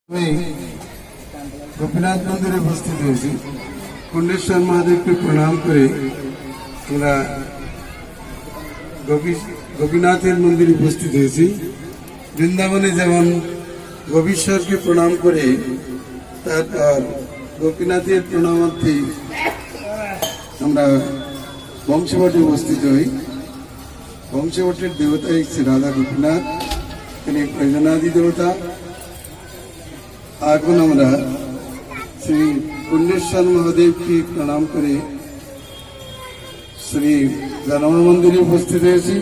मैं गोपीनाथ मंदिर उपस्थित হয়েছি কুণ্ডেশ্বর মহাদেবকে প্রণাম করে আমরা গোপীনাথের মন্দিরে উপস্থিত হয়েছি। বৃন্দাবনে যেমন গোপীশ্বরকে প্রণাম করে তারপর গোপীনাথের প্রণামার্থে আমরা বংশীবটে উপস্থিত হই। বংশীবটের দেবতা হচ্ছে রাধা গোপীনাথ, তিনি প্রয়োজনাদি দেবতা। এখন আমরা শ্রী কুণ্ডেশ্বর মহাদেবকে প্রণাম করে শ্রী জনম মন্দিরে উপস্থিত হয়েছি।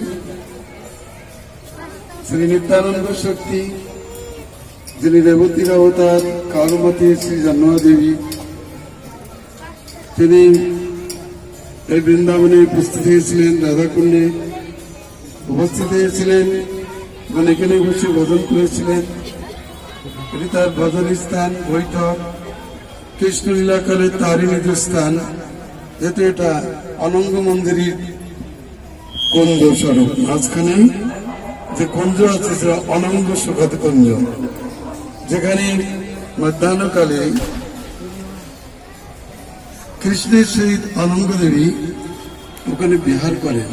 শ্রী নিত্যানন্দ শক্তি, যিনি রেবতীর অবতার, কালমতী শ্রী জন্মাদেবী, তিনি এই বৃন্দাবনে উপস্থিত হয়েছিলেন, রাধাকুণ্ডে উপস্থিত হয়েছিলেন এবং এখানে বসে ভজন করেছিলেন। এটি তার ভজন স্থান, বৈঠক, কৃষ্ণলীলাকালে তারই নিজ স্থান। যেহেতু এটা অনঙ্গ মন্দিরের কুঞ্জ স্বরূপ, মাঝখানে যে কুঞ্জ আছে সেটা অনঙ্গ সুখদ কুঞ্জ, যেখানে মধ্যাহ্নকালে কৃষ্ণের সহিত অনঙ্গ দেবী ওখানে বিহার করেন।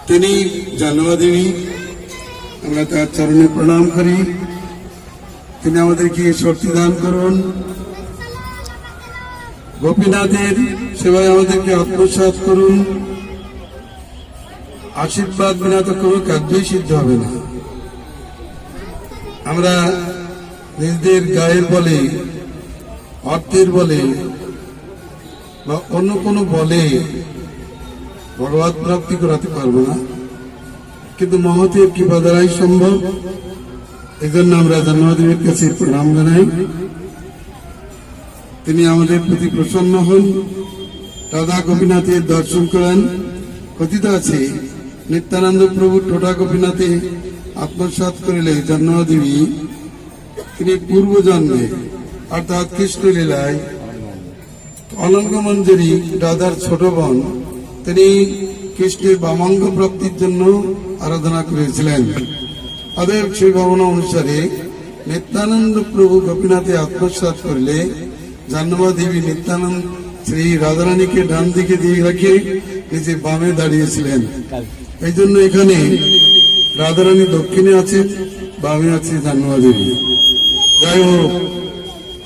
তিনি জন্মাদেবী, আমরা তার চরণে প্রণাম করি। তিনি আমাদেরকে শক্তি দান করুন, গোপীনাথের সেবায় আমাদেরকে আত্মসাৎ করুন। আশীর্বাদ বিনা তো কোনো কার্যই সিদ্ধ হবে না। আমরা নিজেদের গায়ের বলে, অর্থের বলে বা অন্য কোনো বলে ভগবত প্রাপ্তি করাতে পারবো না, কিন্তু মহতের কৃপা দ্বারাই সম্ভব। এই জন্য আমরা জন্মাদেবীর কাছে প্রণাম জানাই। তিনি আমাদের প্রতি প্রসন্ন হন, রাধা গোপীনাথের দর্শন করেন। কথিত আছে নিত্যানন্দ প্রভু টোটা গোপীনাথে আত্মসাৎ করিলে জন্মাদেবী তিনি পূর্বজন্মে অর্থাৎ কৃষ্ণ লীলায় অনঙ্গ মঞ্জরি রাধার ছোট বোন, তিনি কৃষ্ণের বামাঙ্গ প্রাপ্তির জন্য আরাধনা করেছিলেন। অতএব সেই ভাবনা অনুসারে নিত্যানন্দ প্রভু গোপীনাথে আত্মসাৎ করলে জন্মাদেবী নিত্যানন্দ শ্রী রাধারানীকে ডান দিকে দিয়ে রেখে নিজে বামে দাঁড়িয়েছিলেন। এই জন্য এখানে রাধারানী দক্ষিণে আছে, বামে আছে জন্মাদেবী। যাই হোক,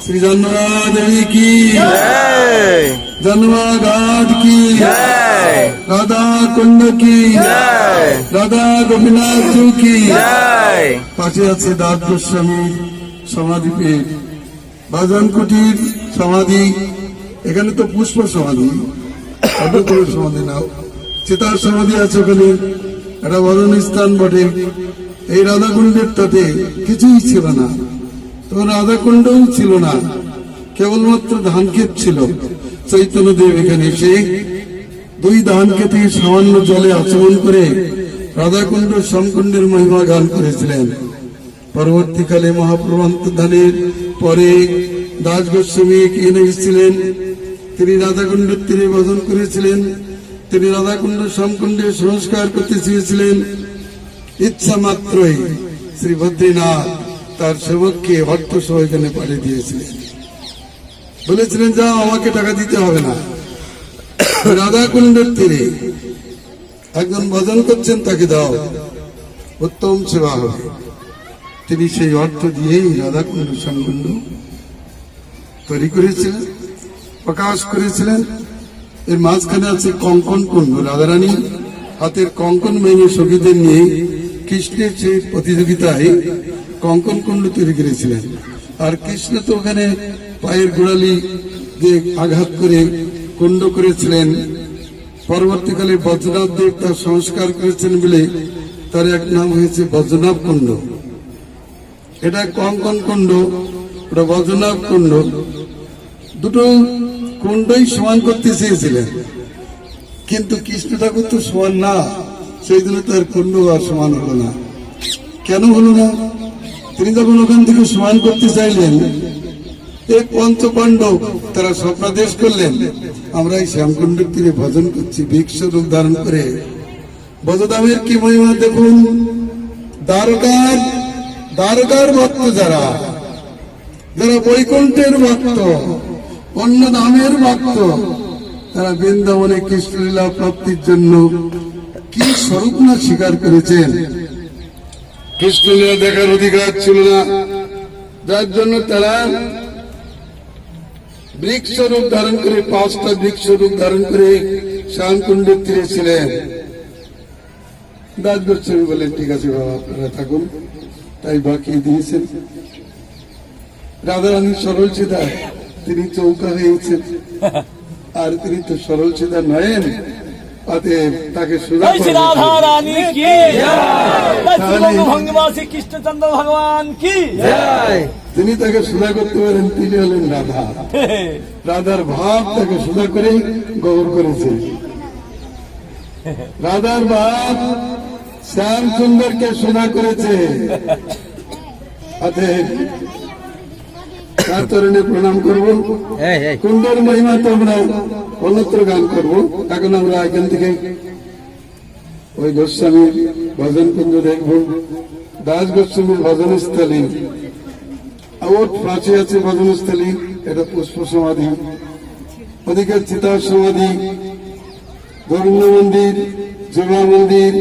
শ্রী জন্মাদেবী কি জয়, জন্মাগাদ কি জয়, রাধা কুণ্ড কি জয়, রাধা গোপীনাথ জি কি জয়। পাশে আছে দাস গোস্বামী সমাধিপীঠ, বাজন কুটির সমাধি। এখানে তো পুষ্প সমাধি, অন্য কোনো সমাধি নাও, চিতার সমাধি আছে ওখানে। একটা ভজন স্থান বটে। এই রাধাকুণ্ডের তটে কিছুই ছিল না, তখন রাধাকুণ্ডও ছিল না, কেবলমাত্র ধান ক্ষেত ছিল। চৈতন্যদেব এখানে এসে দুই ধান ক্ষেতে সামান্য জলে আচমন করে রাধাকুণ্ড সমকুণ্ডের মহিমা গান করেছিলেন। পরবর্তীকালে মহাপ্রভু ধানের পরে দাস গোস্বামী এখানে এসেছিলেন। তিনি রাধাকুণ্ডের তীরে ভজন করেছিলেন। তিনি রাধাকুণ্ড সমকুণ্ডে সংস্কার করতে চেয়েছিলেন। ইচ্ছা মাত্রই শ্রী বদ্রীনাথ তার সেবককে অর্থ সহ এখানে পাঠিয়ে দিয়েছিলেন। বলেছিলেন, যাও, আমাকে টাকা দিতে হবে না, রাধাকুণ্ডের তীরে একজন ভজন করছেন, তাকে দাও, উত্তম সেবা হবে। তিনি সেই অর্থ দিয়েই রাধাকুণ্ড সমকুণ্ড তৈরি করেছিলেন, প্রকাশ করেছিলেন। এর মাঝখানে আছে কঙ্কন কুণ্ড। রাধারানী হাতের কঙ্কন ভেঙে সখীদের নিয়ে কৃষ্ণের সেই প্রতিযোগিতায় কঙ্কন কুণ্ড তৈরি করেছিলেন। আর কৃষ্ণ তো ওখানে পায়ের গোড়ালি দিয়ে আঘাত করে কুণ্ড করেছিলেন। পরবর্তীকালে বজ্রনাভ দেব তার সংস্কার করেছেন বলে তার এক নাম হয়েছে বজ্রনাভ কুণ্ড। এটা কঙ্কন কুণ্ড, ওটা বজ্রনাভ কুণ্ড। দুটো কুণ্ডই সমান করতে চেয়েছিলেন, কিন্তু কৃষ্ণ ঠাকুর তো সমান না, সেই জন্য তার কুণ্ড আর সমান হলো না। কেন হলো না? তিনি যখন ওখান থেকে সমান করতে চাইলেন, এই পঞ্চপাণ্ডব তারা স্বপ্নাদেশ করলেন, আমরা এই শ্যামকুণ্ডের তীরে ভজন করছি ভিক্ষু রূপ ধারণ করে। বজদামের কি মহিমা দেখুন। দ্বারকার দ্বারকার ভক্ত যারা যারা বৈকুণ্ঠের ভক্ত, অন্য ধামের ভক্ত, তারা বৃন্দাবনে কৃষ্ণলীলা প্রাপ্তির জন্য কি স্বরূপ না স্বীকার করেছেন। কৃষ্ণলীলা দেখার অধিকার ছিল না, যার জন্য তারা বৃক্ষ রূপ ধারণ করে, 5টা বৃক্ষ রূপ ধারণ করে শ্যামকুণ্ডের তীরে ছিলেন। দাস গোস্বামী বলেন, ঠিক আছে বাবা, আপনারা থাকুন। তাই বাকি দিয়েছেন। রাধারানী সরল সিধা, তিনি চৌকা হয়েছেন, আর তিনি তো সরল সিধা নয়েন, অতএব তাকে সুধা কৃষ্ণচন্দ্র ভগবান কি, তিনি তাকে সুধা করতে পারেন, তিনি হলেন রাধা। রাধার ভাব তাকে সুধা করে গৌর করেছে। রাধার ভাব শ্যাম সুন্দরকে সুধা করেছে। অতএব তার চরণে প্রণাম করবো। কুণ্ডের মহিমা তো আমরা অন্যত্র গান করব। এখন আমরা এখান থেকে ওই গোস্বামীর ভজন কুঞ্জ দেখব। দাস গোস্বামীর ভজনস্থলী, ওর পাশে আছে ভজনস্থলী, এটা পুষ্প সমাধি, ওদিকে চিতার সমাধি, গোবিন্দ মন্দির, যোগা মন্দির,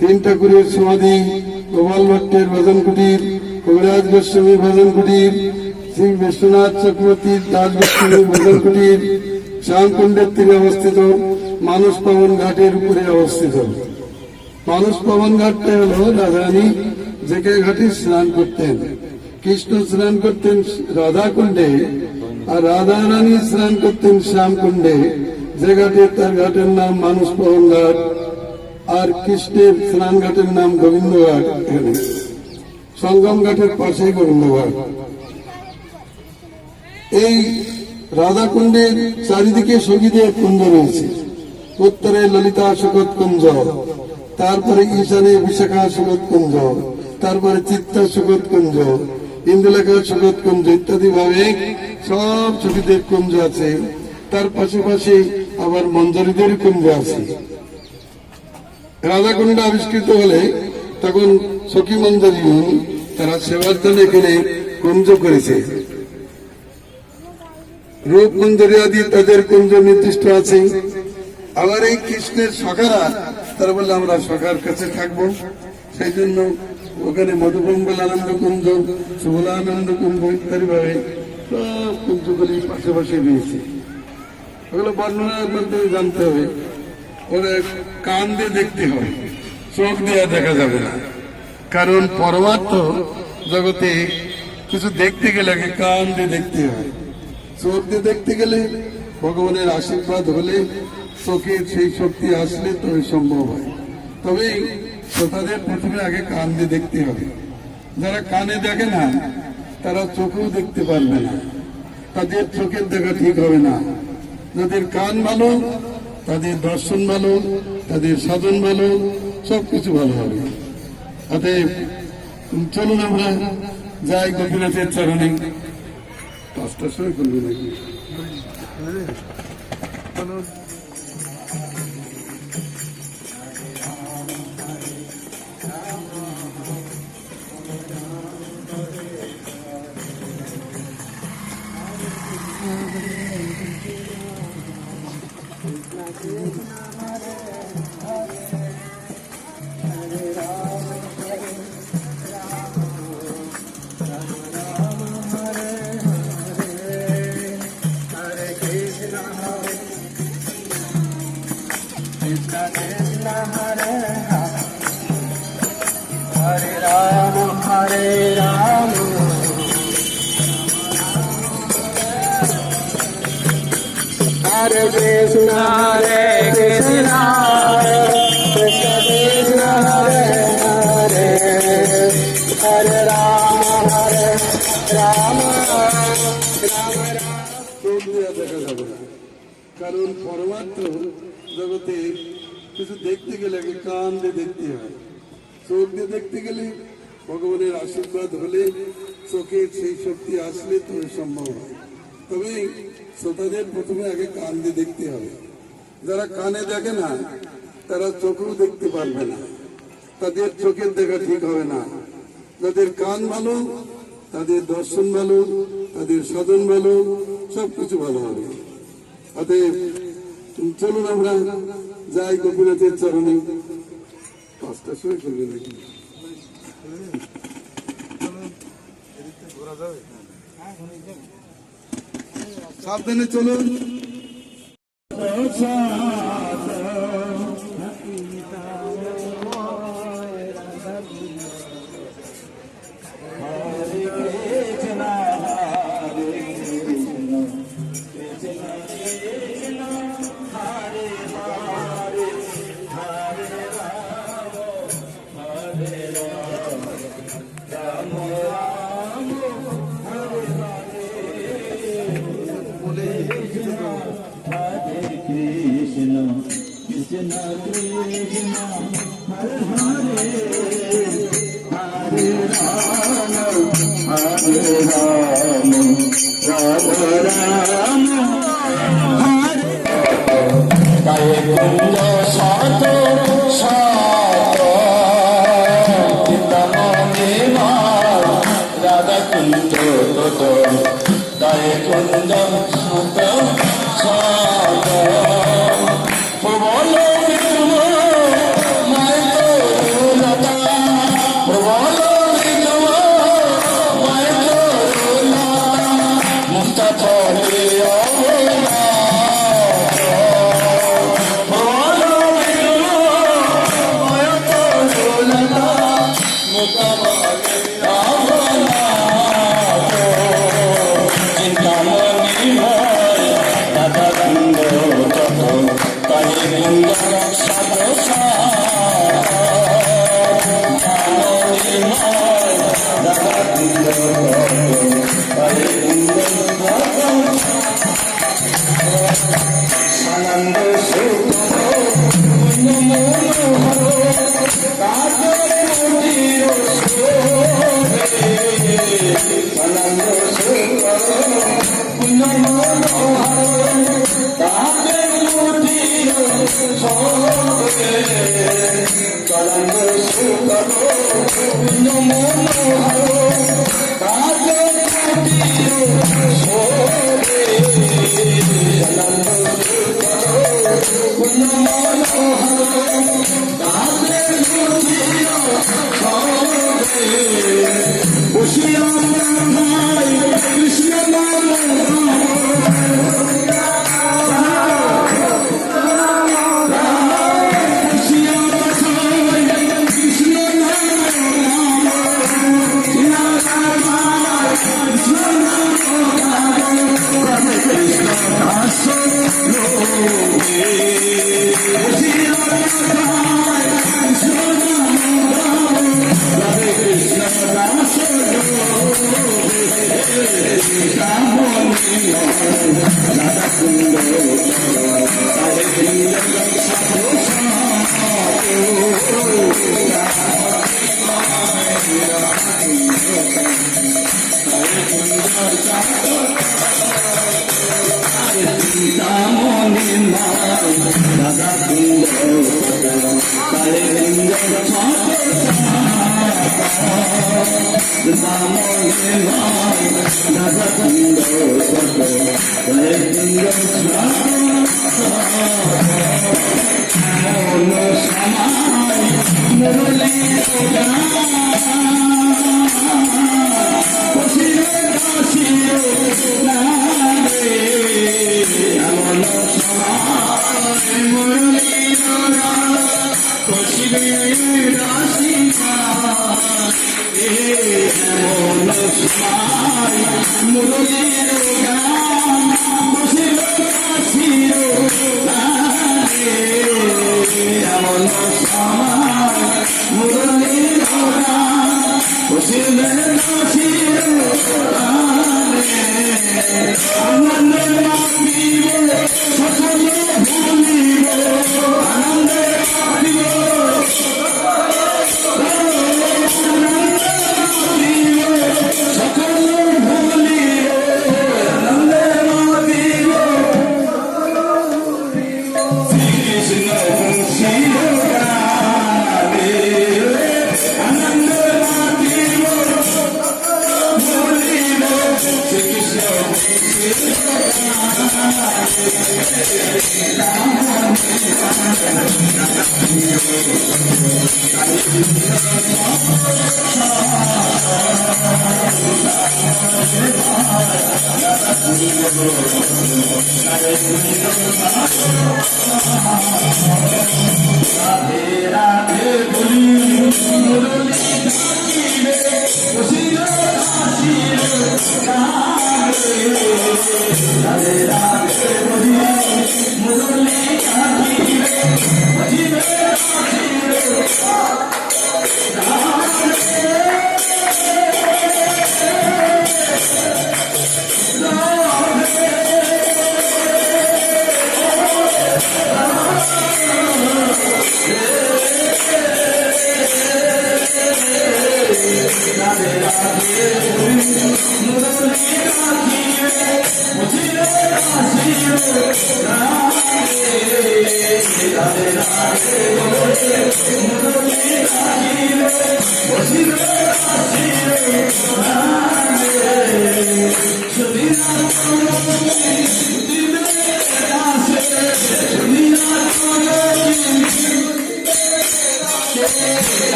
3 ঠাকুরের সমাধি, গোপাল ভট্টের ভজন কুটির, কবিরাজ গোস্বামীর ভজন কুটির, শ্রী বিশ্বনাথ চক্রবর্তীর দাস গোস্বামীর ভজন কুটির, শ্যামকুণ্ডের তীরে অবস্থিত, মানস পাবন ঘাটের উপরে অবস্থিত। মানস পাবন ঘাটটা হল রাধারানী যে ঘাটে স্নান করতেন। কৃষ্ণ স্নান করতেন রাধা কুণ্ডে, আর রাধা রানী স্নান করতেন শ্যামকুণ্ডে। যে ঘাটে, তার ঘাটের নাম মানস পাবন ঘাট, আর কৃষ্ণের স্নান ঘাটের নাম গোবিন্দ ঘাট। এখানে সঙ্গম ঘাটের পাশে গোবিন্দ ঘাট। এই রাধা কুণ্ডের চারিদিকে সঙ্গীদের কুঞ্জ রয়েছে। উত্তরে ললিতা সুগত কুঞ্জ, তারপরে ঈশানে বিশাখা সুগত কুঞ্জ, তারপরে চিত্তা সুগত কুঞ্জ, ইন্দ্রলেখা সুগত কুঞ্জ ইত্যাদি ভাবে সব সখীদের কুঞ্জ আছে। তার পাশাপাশি আবার মঞ্জরীদের কুঞ্জ আছে। রাধাকুণ্ড আবিষ্কৃত হলে তখন সখী মঞ্জরী তারা সেবার জন্য এখানে কুঞ্জ করেছে। রূপ মঞ্জরী আদি তাদের কুঞ্জ নির্দিষ্ট আছে। আবার এই কৃষ্ণের সখারা তারা বললে আমরা সখার কাছে থাকবো, সেই জন্য ওখানে মধুবম্বল আনন্দ কুঞ্জ, সুবলানন্দ কুঞ্জ ইত্যাদি ভাবে সব কুঞ্জগুলি পাশাপাশি রয়েছে। ওগুলো বর্ণনার মাধ্যমে জানতে হবে। ওরা কান দিয়ে দেখতে হবে, চোখ দিয়ে দেখা যাবে না। কারণ পরমার্থ জগতে কিছু দেখতে গেলে আগে কান দিয়ে দেখতে হয়। চোখ দিয়ে দেখতে গেলে ভগবানের আশীর্বাদ হলে, চোখের সেই শক্তি আসলে তবে সম্ভব হয়। তবে শ্রোতাদের প্রথমে আগে কান দিয়ে দেখতে হবে। যারা কানে দেখে না তারা চোখেও দেখতে পারবে না, তাদের চোখের দেখা ঠিক হবে না। যাদের কান ভালো, তাদের দর্শন ভালো, তাদের সাধন ভালো, সবকিছু ভালো হবে। অতএব চলুন আমরা যাই গোপীনাথের চরণে। 5টার সময় করবি নাকি? Hare Krishna, Hare Krishna, Krishna Krishna, Hare Hare, Hare Rama, Hare Rama, Rama Rama. চোখ দিয়ে দেখা যাবে না, কারণ পরমার্থ জগতে কিছু দেখতে গেলে আগে কান দিয়ে দেখতে হয়। চোখ দিয়ে দেখতে গেলে ভগবানের আশীর্বাদ হলে, চোখের সেই শক্তি আসলে তবে সম্ভব হয়। তবে শ্রোতাদের প্রথমে আগে কান দিয়ে দেখতে হবে। যারা কানে দেখে না তারা চোখেও দেখতে পারবে না, তাদের চোখের দেখা ঠিক হবে না। তাদের কান ভালো, তাদের দর্শন ভালো, তাদের সাধন ভালো, সবকিছু ভালো হবে। অতএব চলুন আমরা যাই গোপীনাথের চরণে। 5টার সময় করবেন নাকি? সাবধানে চলুন।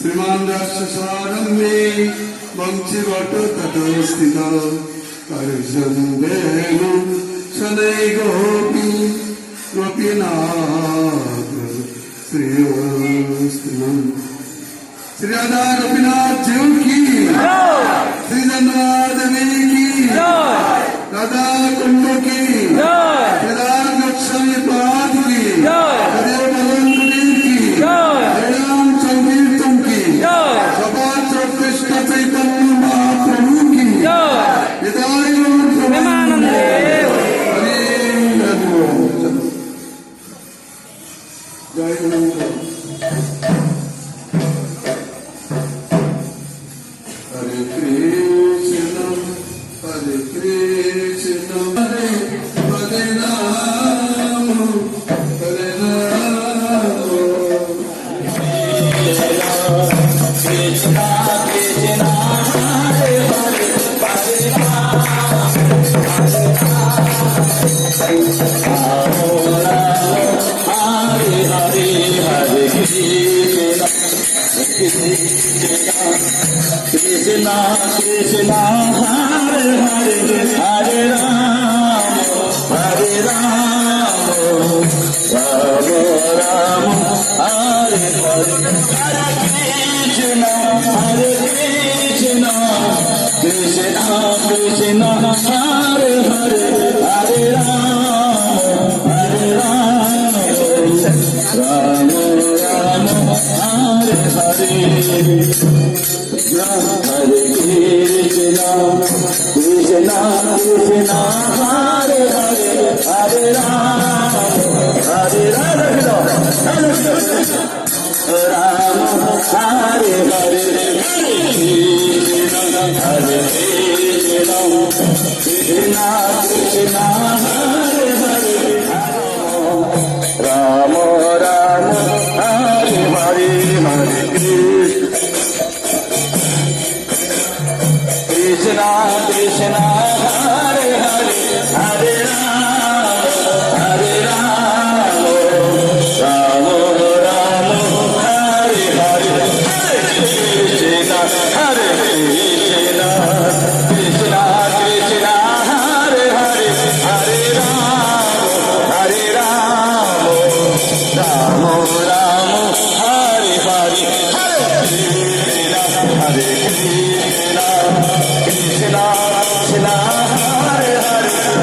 श्रीमान राष्ट्रसारम्भे वंशी वटो तटोस्थित अर्जुन वेणु शनै गोपी गोपीनाथ श्री श्री राधा गोपीनाथ जी की श्री जन्मादेवी की राधा कुंड की केदार गोस्वामी पाद की हरिदेव मदन कुटीर की हरिराम संकीर्तन की सपाच कृष्ण चैतन्य महाप्रभु की विदाई जय गुरु हरे कृष्ण हरे Krishna Hare Hare Ram Krishna Krishna Hare Hare Hare Ram Hare Ram Ram Ram Hare Hare Hare Krishna Krishna Krishna Hare Hare Hare Ram Ram Ram Hare Hare Krishna Krishna Krishna Hare Hare Hare Ram Hare Ram Ram Hare Hare Hare Krishna Krishna Krishna Hare Hare Ram Ram Hare Hare Hare Krishna Krishna Hare Hare Hare Ram Hare Ram Ram Ram Hare Hare Hare Krishna Hare Krishna Krishna Krishna Hare Hare Hare Ram Hare Ram Ram Ram Hare Hare Hare Krishna Hare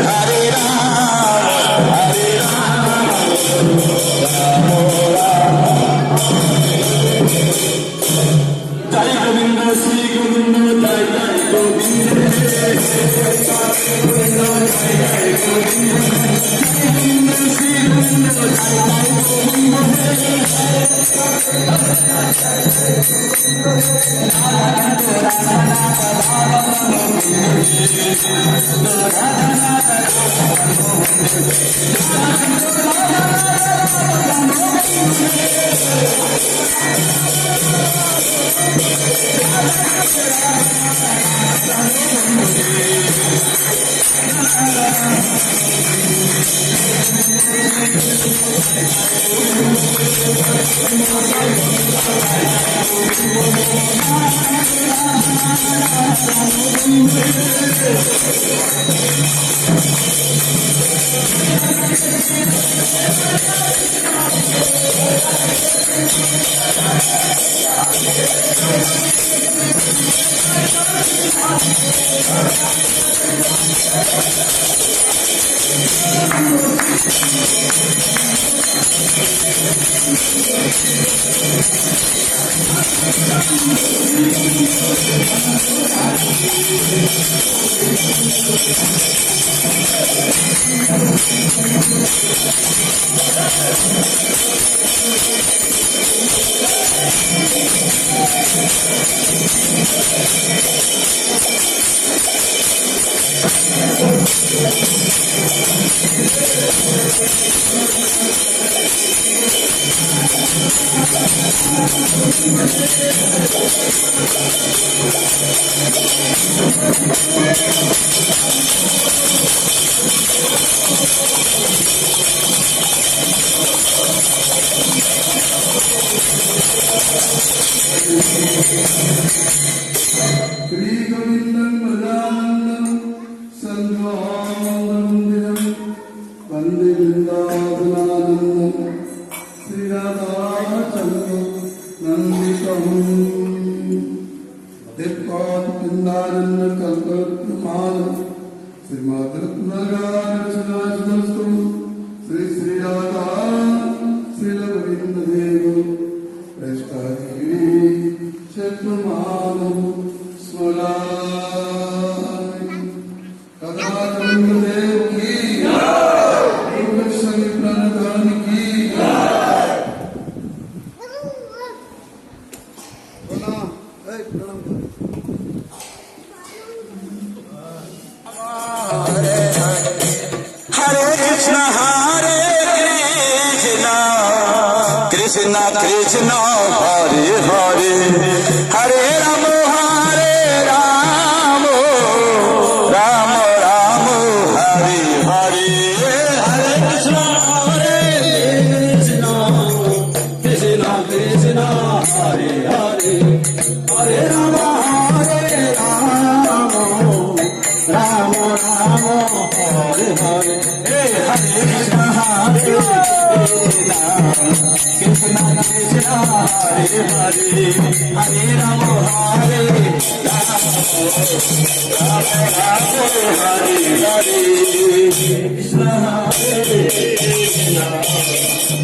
Krishna Krishna Krishna Hare Hare Hare Ram Hare Ram Ram Ram Jai Govinda Sri Govinda Jai Govinda Jai Govinda Jai Govinda Sri Govinda Sri Govindam Madhanam Sandhvanam Vande Vrindavananandam Sri Radhachandram Nanditam Devpat Pindarana Kalpatramanam Sri Madratnagarachanastu Sri Sri Radha Sri Govinda Devu Prestari Shetmamanam Smarani Radha Dev ki Sri Pranadhan ki Hare Krishna Krishna Krishna Hare Hare Hare Rama Rama Rama Hare Hare Hare Krishna Krishna Krishna Hare Hare Krishna Krishna Hare Hare Hare Ram হরে রাম রাম রাম হরে হরে কৃষ্ণ হরে কৃষ্ণ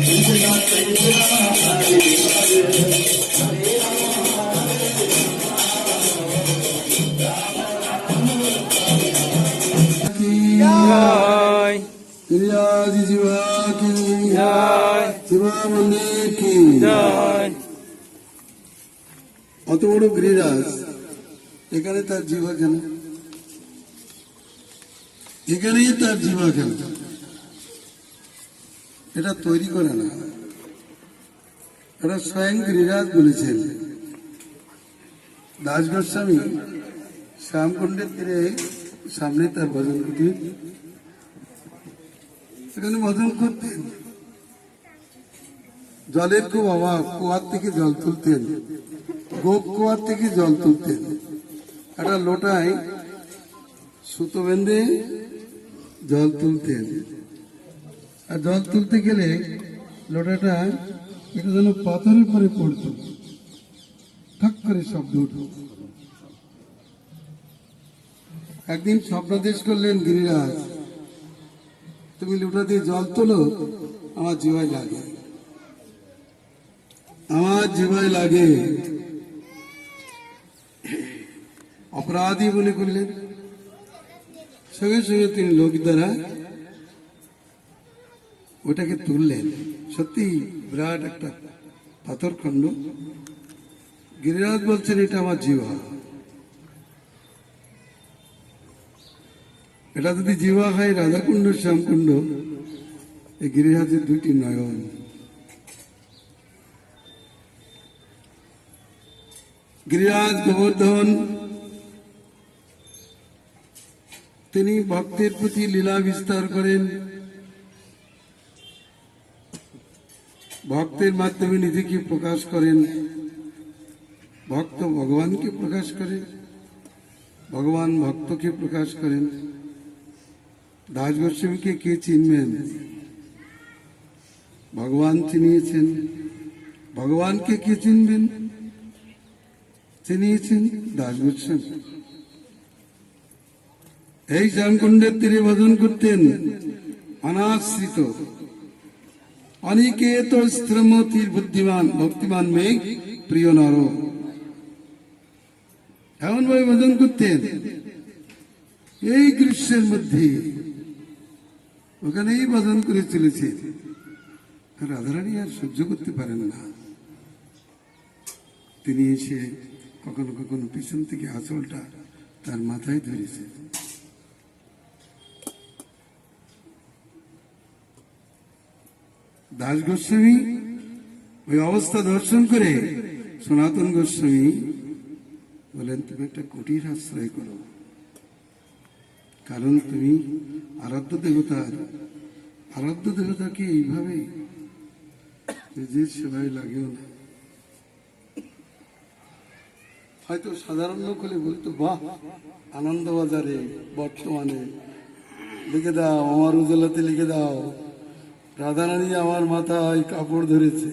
কৃষ্ণ কৃষ্ণ হরে হরে জয় गिरिराज जीवा की জয় शिवा मंदिर की জয় অত বড় গিরিরাজ এখানে তার জীবা কেন? এখানেই তার জীবা কেন? এটা তৈরি করে না, এটা স্বয়ং গিরিরাজ বলেছেন। দাস গোস্বামী শ্যামকুণ্ডের তীরে সামনে তার ভজন কুটির, সেখানে ভজন করতেন। জলের খুব অভাব, কুয়ার থেকে জল তুলতেন, গোপ কুয়ার থেকে জল তুলতেন। একটা লোটায় সুতো বেঁধে জল তুলতেন, আর জল তুলতে গেলে লোটাটা এটা যেন পাথরের পরে পড়ত, ঠাক করে শব্দ উঠল। একদিন স্বপ্নাদেশ করলেন গিরিরাজ, তুমি লোটা দিয়ে জল তোলো, আমার জিভায় লাগে, আমার জিভায় লাগে। অপরাধী মনে করলেন, সঙ্গে সঙ্গে তিনি লোক দ্বারা ওটাকে তুললেন। সত্যি বিরাট একটা পাথর খণ্ড। গিরিরাজ বলছেন, এটা আমার জিভা, এটা যদি জিভা হয় রাধাকুণ্ড শ্যামকুণ্ড, এই গিরিরাজের দুইটি নয়ন। গিরিরাজ গোবর্ধন তিনি ভক্তের প্রতি লীলা বিস্তার করেন, ভক্তের মাধ্যমে নিজেকে প্রকাশ করেন, ভক্ত ভগবানকে প্রকাশ করেন, ভগবান ভক্তকে প্রকাশ করেন। দাস গোস্বামীকে কে চিনবেন? ভগবান চিনিয়েছেন। ভগবানকে কে চিনবেন? চিনিয়েছেন দাস গোস্বামী। এই শ্যামকুণ্ডের তীরে ভজন করতেন অনাশ্রিত। অনিকেত স্ত্রমতির বুদ্ধিমান ভক্তিমান মেঘ প্রিয় নর, এমন ভাবে ভজন করতেন। এই গ্রীষ্মের মধ্যে ওখানেই ভজন করে চলেছে। রাধারানী আর সহ্য করতে পারেন না, তিনি এসে কখনো কখনো পিছন থেকে আঁচলটা তার মাথায় ধরেছে। দাস গোস্বামী ওই অবস্থা দর্শন করে সনাতন গোস্বামী বলেন, তুমি একটা কুটির আশ্রয় করো, কারণ তুমি আরাধ্য দেবতাকে এইভাবে নিজের সেবায় লাগেও না। হয়তো সাধারণ লোক হলে বলতো, বাহ, আনন্দবাজারে বর্তমানে লিখে দাও, আমার উজলাতে লিখে দাও, রাধারানী আমার মাথায় কাপড় ধরেছে।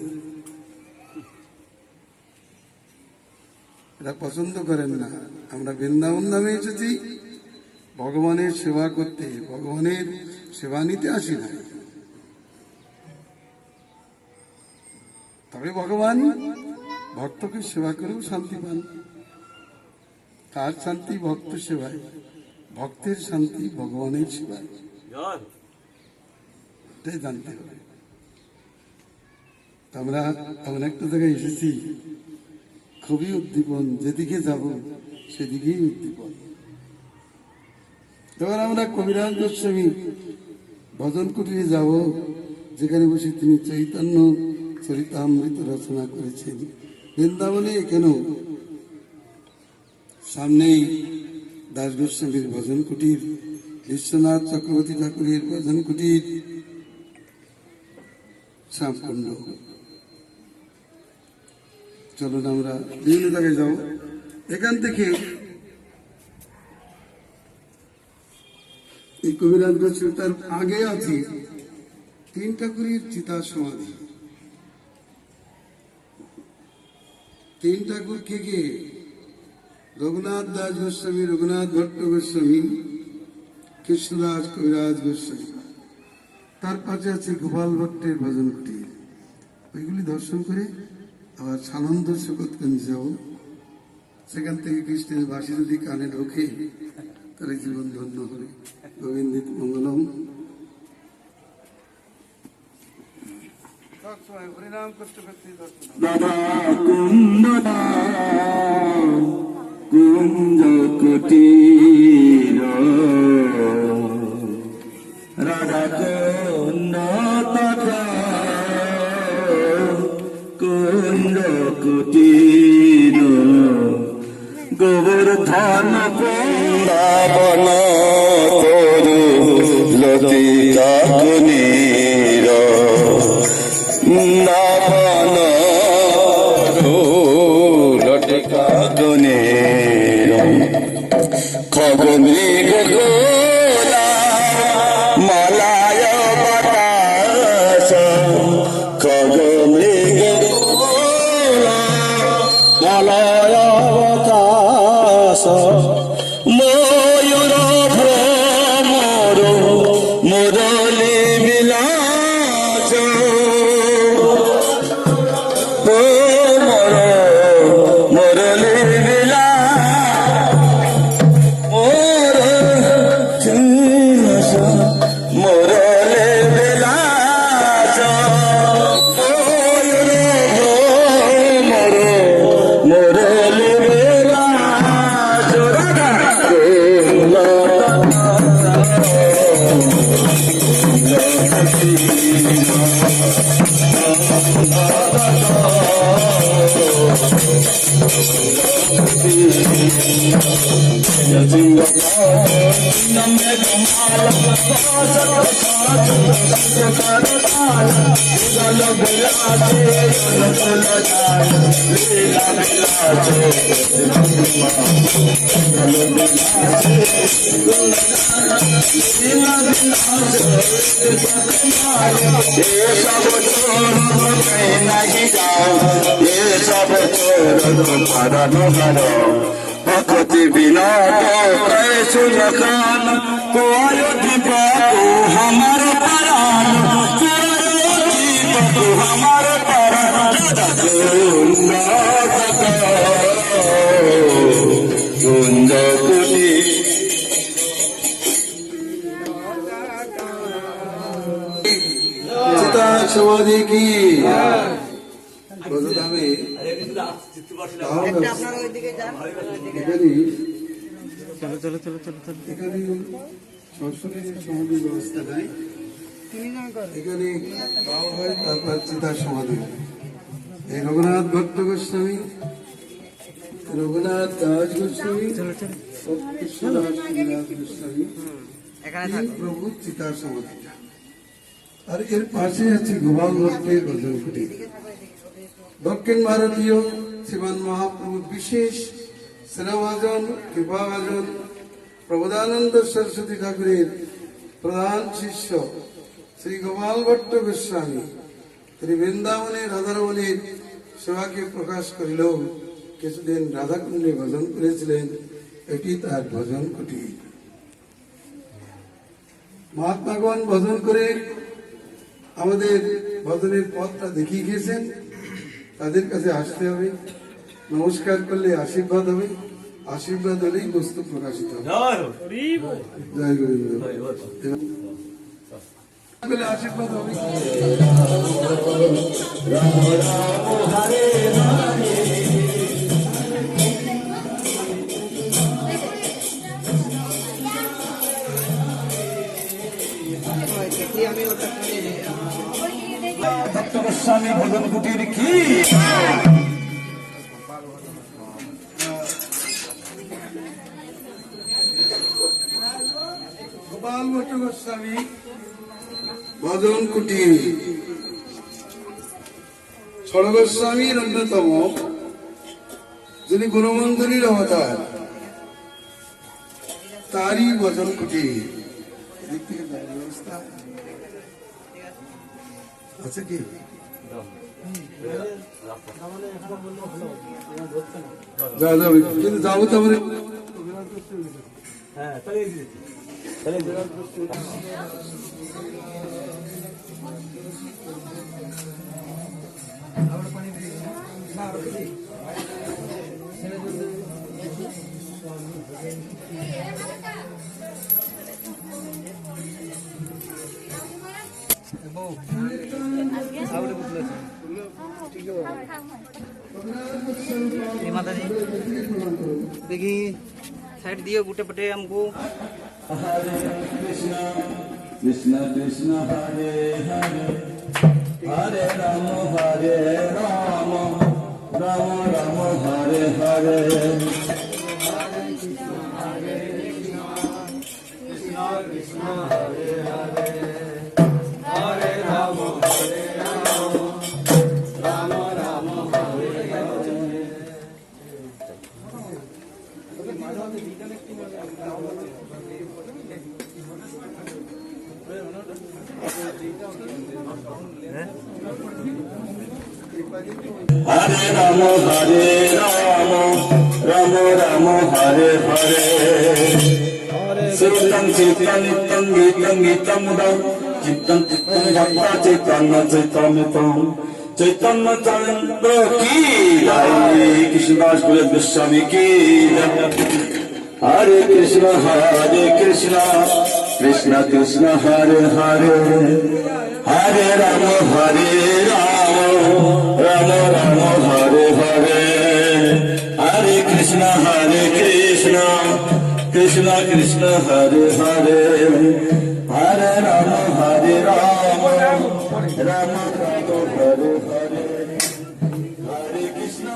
এরা পছন্দ করেন না। আমরা বৃন্দাবন ধামে এসেছি ভগবানের সেবা করতে, ভগবানের সেবা নিতে আসি না। তবে ভগবান ভক্তকে সেবা করেও শান্তি পান। তার শান্তি ভক্ত সেবায়, ভক্তের শান্তি ভগবানের সেবায়, এটাই জানতে হবে। আমরা এমন একটা জায়গায় এসেছি, খুবই উদ্দীপন, যেদিকে যাব সেদিকেই উদ্দীপন। এবার আমরা কবিরাজ গোস্বামী ভজন কুটিরে যাব, যেখানে বসে তিনি চৈতন্য চরিতামৃত রচনা করেছেন। বৃন্দাবনে কেন সামনেই দাস গোস্বামীর ভজন কুটির, বিশ্বনাথ চক্রবর্তী ঠাকুরের ভজন কুটির, শ্যামকুণ্ড। চলুন আমরা বিভিন্ন জায়গায় যাব। এখান থেকে এই কবিরাজ গোস্বামী তার আগে আছে তিন ঠাকুরের চিতা সমাধি। তিন ঠাকুর কে কে? রঘুনাথ দাস গোস্বামী, রঘুনাথ ভট্ট গোস্বামী, কৃষ্ণদাস কবিরাজ গোস্বামী। তার পাশে আছে গোপাল ভট্টের ভজন কুটির। ওইগুলি দর্শন করে আবার সানন্দ শকতগঞ্জ যাও। সেখান থেকে কৃষ্ণের বাসি যদি কানে ঢোকে তাহলে জীবন ধন্য হবে। গোবিন্দিত মঙ্গলম। হরিনাম করতে করতে দর্শন। দাদা কুন্দনা কুঞ্জ কুটির রাধা কুন্দ তথা কুঞ্জ কুটির গোবর্ধন বৃন্দাবন তরু লতিকা কুনীর বৃন্দাবন লটিকা কুনীর খগ মৃগ গোলা মলায় বাতাস খগ মৃগ গোলা মলায় বাতাস ময়ূর ভ্রমর মুরলী বিলাস মুরলী भक्ति बिना कैसु लखान कोयो दीपक हमार प्राण दीपक हमार प्राण कुंज कुटी চিতা সমাধি কি এখানে সরস্বতীর সমাধি ব্যবস্থা নাই। এখানে গাওয়া হয়, তারপর চিতা সমাধি। এই রঘুনাথ ভট্ট গোস্বামী, রঘুনাথ দাস গোস্বামী, কৃষ্ণদাস কবিরাজ গোস্বামী, এই প্রভু চিতা সমাধিটা। আর এর পাশে আছে গোপাল ভট্টের ভজন কুটির। দক্ষিণ ভারতীয় শ্রীমান মহাপ্রভুর বিশেষ স্নেহভাজন, কৃপাভাজন প্রবোধানন্দ সরস্বতী ঠাকুরের প্রধান শিষ্য শ্রী গোপাল ভট্ট গোস্বামী তিনি বৃন্দাবনে রাধারমণের সেবাকে প্রকাশ করিলেও কিছুদিন রাধাকুণ্ডে ভজন করেছিলেন। এটি তার ভজন কুটির। মহাত্মাগণ ভজন করে আমাদের ভজনের পথটা দেখিয়ে গিয়েছেন। তাদের কাছে আসতে হবে, নমস্কার করলে আশীর্বাদ হবে, আশীর্বাদ হলেই বস্তু প্রকাশিত হবে। জয় গোবিন্দ। আশীর্বাদ হবে। ভক্ত গোস্বামী ভজন কুটির কি গোপাল ভট্ট গোস্বামী ভজন কুটির ষড়গোস্বামীর অন্যতম, যিনি গুণমন্দির অবতার, তারই ভজন কুটির। এদিক থেকে ব্যবস্থা আছে কি যা যাবে কিন্তু যাবো তো আমার माता जी देखी साइड दियो गुटे पटे हमको हरे कृष्णा कृष्णा कृष्णा हरे हरे हरे राम राम राम हरे हरे हरे राम राम राम हरे हरे चित्तं चित्तं नित्यं गीतं गीतं मुदं चित्तं चित्तं भक्ता चैतन्य चैतन्यतं चैतन्य चंद्र की जय कृष्णदास गुरु गोस्वामी की जय हरे Krishna Krishna Krishna Hare Hare Hare Ram Ram Ram Hare Hare Hare Krishna Krishna Krishna Hare Hare Hare Ram Ram Ram Hare Hare Hare Krishna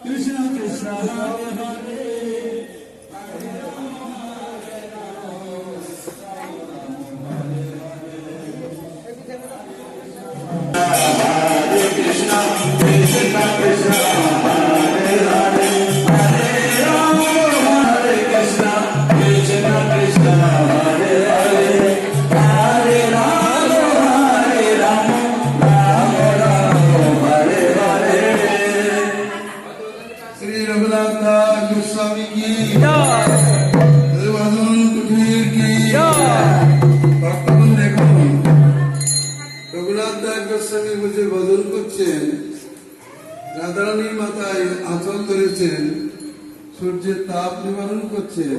Krishna Krishna Hare Hare Hare Krishna, Krishna Krishna, Hare Hare, Hare Rama, Hare Krishna, Krishna Krishna, Hare Hare, Hare Rama, Hare Rama, Rama Rama, Hare Hare. Shri Raghunath दास गोस्वामी की भजन कुटीर की भक्तगण देखो रघुनाथ दास গোস্বামী বসে ভজন করছেন রাধারানীর মাথায় আঁচল ধরেছেন সূর্যের তাপ নিবারণ করছেন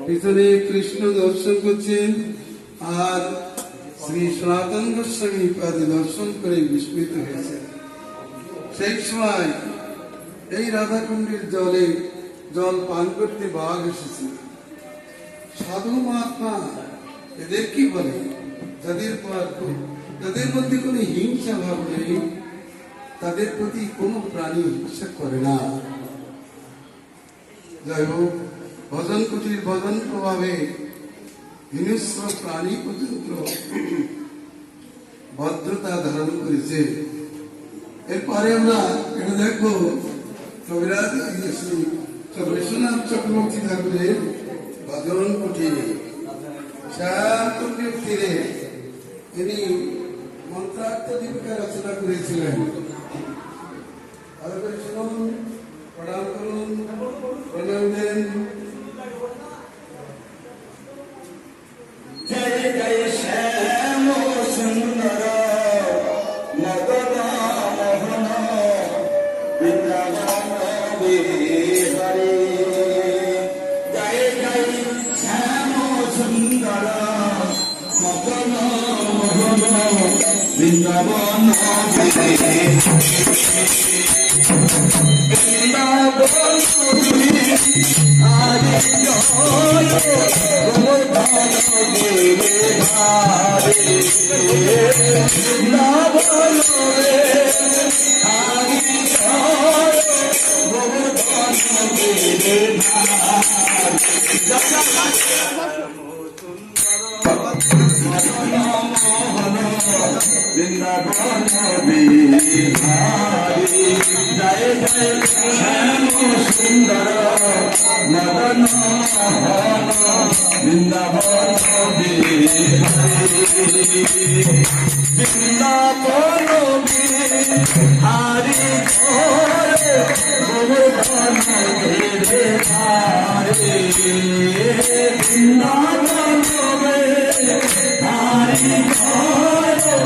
পিছনে কৃষ্ণ দর্শন করছেন আর শ্রী সনাতন গোস্বামী পাদে দর্শন করে বিস্মিত হয়েছেন সেই সময় এই রাধাকুণ্ডের জলে জল পান করতে বাঘ এসেছে সাধু মহাত্মা এদের কি বলে যাদের মধ্যে কোনো হিংসা ভাব নেই তাদের প্রতি কোনো প্রাণী হিংসা করে না যাই হোক ভজন কুটির ভজন প্রভাবে হিংস্র প্রাণী পর্যন্ত ভদ্রতা ধারণ করেছে এরপরে আমরা এটা দেখবো কবিরাজ বিশ্বনাথ চক্রবর্তী ঠাকুরের ভজন কুটিরে শান্ত তীরে তিনি মন্ত্রার্থ দীপিকা রচনা করেছিলেন ভালো করে শুনুন প্রণাম করুন প্রণাম দেন जय जय श्याम सुंदर मदन मोहन वृंदावन बिहारी जय जय श्याम सुंदर मदन मोहन वृंदावन मोहन বৃন্দাবন বিহারী জয় জয় শ্যাম সুন্দর মদন মোহন বৃন্দাবন বিহারী বৃন্দাবন বিহারী ঘরে গোবর্ধন ঘিরে ধারে বৃন্দাবন বিহারী ঘরে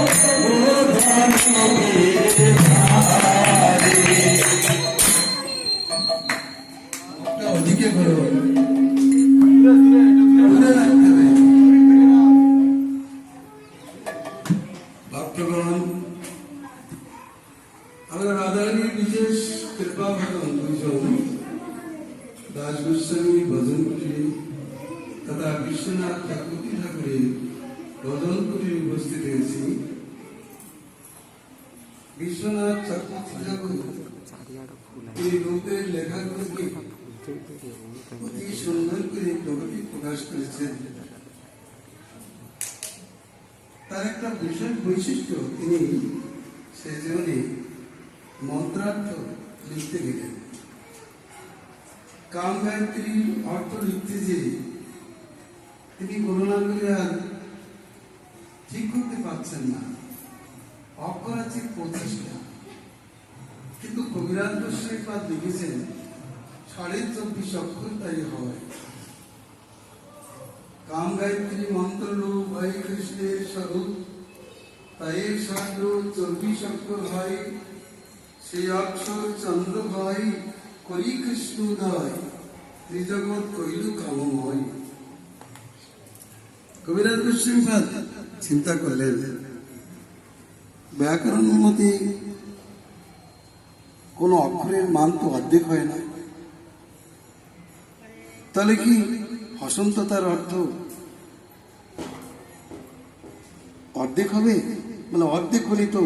গোবর্ধন ঘিরে ধারে ওদিকে করো ভক্তগণ, আমরা রাধারানীর বিশেষ কৃপা ভাজন দুইজন দাস গোস্বামী ভজন কুটির তথা বিশ্বনাথ ঠাকুরী ঠাকুরের ভজন কুটির উপস্থিত হয়েছি। বিশ্বনাথ ঠাকুরী ঠাকুর এই রূপের লেখাগুলোকে অতি সুন্দর করে জগতে প্রকাশ করেছেন। তার একটা বিশেষ বৈশিষ্ট্য, তিনি সে জীবনে মন্ত্রার্থ লিখতে গেলেন। কাম গায়ত্রীর অর্থ লিখতে যে তিনি গণনা করে আর ঠিক করতে পারছেন না। অক্ষর আছে 25টা, কিন্তু কবিরাজ গোস্বামীপাদ লিখেছেন 24.5 অক্ষর তাই হয়। কাম গায়ত্রী মন্ত্র রূপ হয় কৃষ্ণের স্বরূপ, তাই 24 অক্ষর হয়। সেই অক্ষর চন্দ্র হয়, করি কৃষ্ণ উদয়, ত্রিজগৎ কইল কামময়। কবিরাজ গোস্বামীপাদ চিন্তা করলেন, ব্যাকরণ মতে কোন অক্ষরের মান তো অর্ধেক হয় না, তাহলে কি হসন্ততার অর্থ অর্ধেক হবে? মানে অর্ধেক হলে তো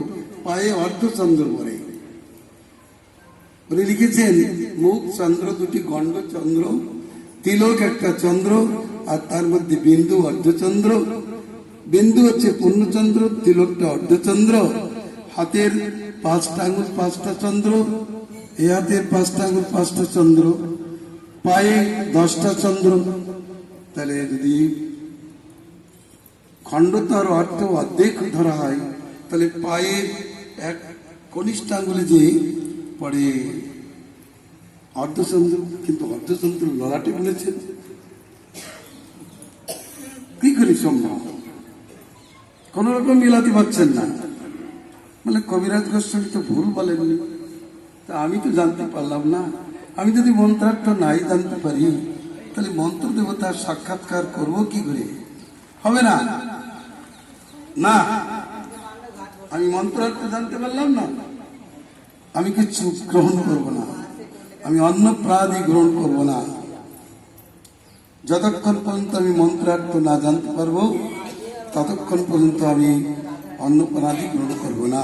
পায়ে অর্ধচন্দ্র পড়ে। উনি লিখেছেন মুখ চন্দ্র, দুটি গণ্ড চন্দ্র, তিলক একটা চন্দ্র, আর তার মধ্যে বিন্দু অর্ধচন্দ্র। বিন্দু হচ্ছে পূর্ণচন্দ্র, তিলকটা অর্ধচন্দ্র। হাতের 5টা আঙুল 5টা চন্দ্র, এই হাতের 5টা আঙুল 5টা চন্দ্র, পায়ে 10টা চন্দ্র। তাহলে যদি খণ্ডতার অর্থ অর্ধেক ধরা হয়, তাহলে পায়ে এক কনিষ্ঠ আঙুলে যে পড়ে অর্ধচন্দ্র, কিন্তু অর্ধচন্দ্র ললাটে বলেছেন, কি করে সম্ভব? কোন রকম মিলাতে পারছেন না। মানে কবিরাজ গোস্বামী তো ভুল বলেননি, তা আমি তো জানতে পারলাম না। আমি যদি মন্ত্রার্থ নাই জানতে পারি, তাহলে মন্ত্র দেবতার সাক্ষাৎকার করব কি করে? হবে না। না, আমি মন্ত্রার্থ জানতে পারলাম না, আমি কিছু গ্রহণ করব না, আমি অন্য প্রাণী গ্রহণ করব না। যতক্ষণ পর্যন্ত আমি মন্ত্রার্থ না জানতে পারবো, ততক্ষণ পর্যন্ত আমি অন্য প্রাণী গ্রহণ করব না।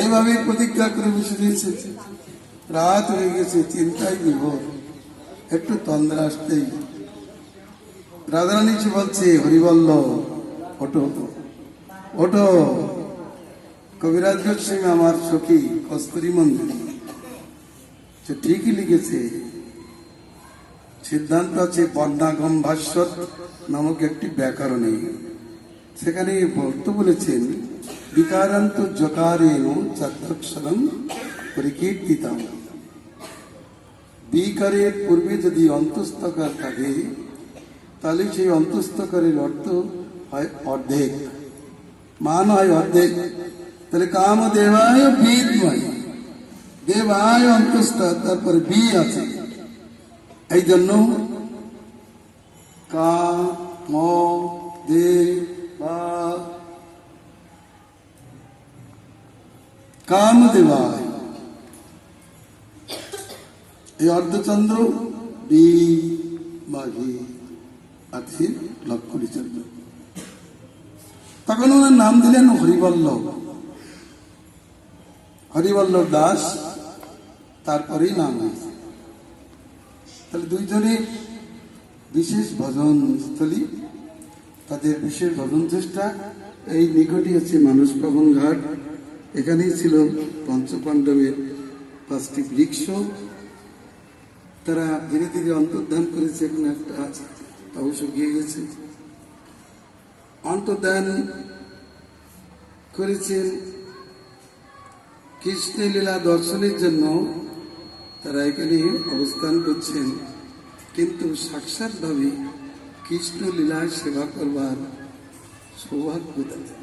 এইভাবে প্রতিজ্ঞা করে বসে রয়েছে। রাত হয়ে গেছে, চিন্তায় বিভোর, একটু তন্দ্রা আসতেই রাধারানী বলছে, হরিবল্ল ওঠো ওঠো। কবিরাজ গোস্বামী আমার সখী কস্তুরী মন্দির, সে ঠিকই লিখেছে। সিদ্ধান্ত আছে বর্ণাগম ভাষ্য নামক একটি ব্যাকরণে, সেখানে বলতে বলেছেন বিকারান্ত জকারেণ চাত্তক্ষরম পরিকীর্তিতম। বিকারের পূর্বে যদি অন্তস্থকার থাকে, তাহলে সেই অন্তস্থকারের অর্থ হয় অর্ধেক, মান হয় অর্ধেক। তাহলে কাম দেবায় বিদময়, দেবায় অন্তস্থ, তারপরে বি আছে। এই জন্য কাম দেবা, কাম দেবায়, এই অর্ধচন্দ্র বি মাঘি আছে লক্ষণী চন্দ্র। তখন ওনার নাম দিলেন হরিবল্লভ, হরিবল্লভ দাস, তারপরেই নাম হয়েছে। তাহলে দুইজনের বিশেষ ভজন স্থলী। তাদের বিশেষ ভজন চেষ্টা। এই নিকটই হচ্ছে মানস পাবন ঘাট, এখানেই ছিল পঞ্চপাণ্ডবের 5টি বৃক্ষ। তারা ধীরে ধীরে অন্তর্ধান করেছে, এখন একটা অবশ্য গিয়ে গেছে। অন্তর্ধান করেছেন কৃষ্ণ লীলা দর্শনের জন্য, তারা এখানে অবস্থান করছেন। কিন্তু সাক্ষাৎভাবে কৃষ্ণ লীলায় সেবা করবার সৌভাগ্য তাদের।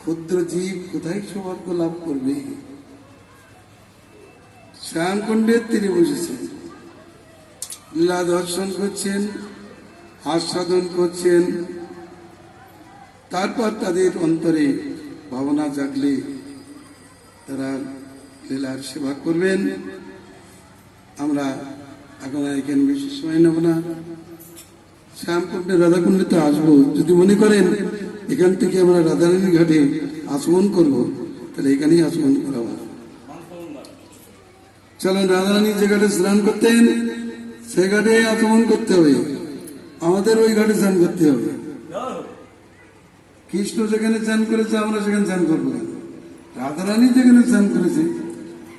ক্ষুদ্র জীব কোথায় সৌভাগ্য লাভ করবে? শ্যামকুণ্ডের তীরে বসেছেন, লীলা দর্শন করছেন, আস্বাদন করছেন। তারপর তাদের অন্তরে ভাবনা জাগলে তারা লীলার সেবা করবেন। আমরা এখন এখানে বেশি সময় নেব না। শ্যামকুণ্ডে রাধাকুণ্ডে তো আসবো। যদি মনে করেন এখান থেকে আমরা রাধারানী ঘাটে আচমন করব, তাহলে এখানেই আচমন করা হবে। চলেন, রাধারানী যে ঘাটে স্নান করতেন সে ঘাটে আচমন করতে হবে, আমাদের ওই ঘাটে স্নান করতে হবে। কৃষ্ণ যেখানে স্নান করেছে আমরা সেখানে স্নান করবো কেন? রাধারানী যেখানে স্নান করেছে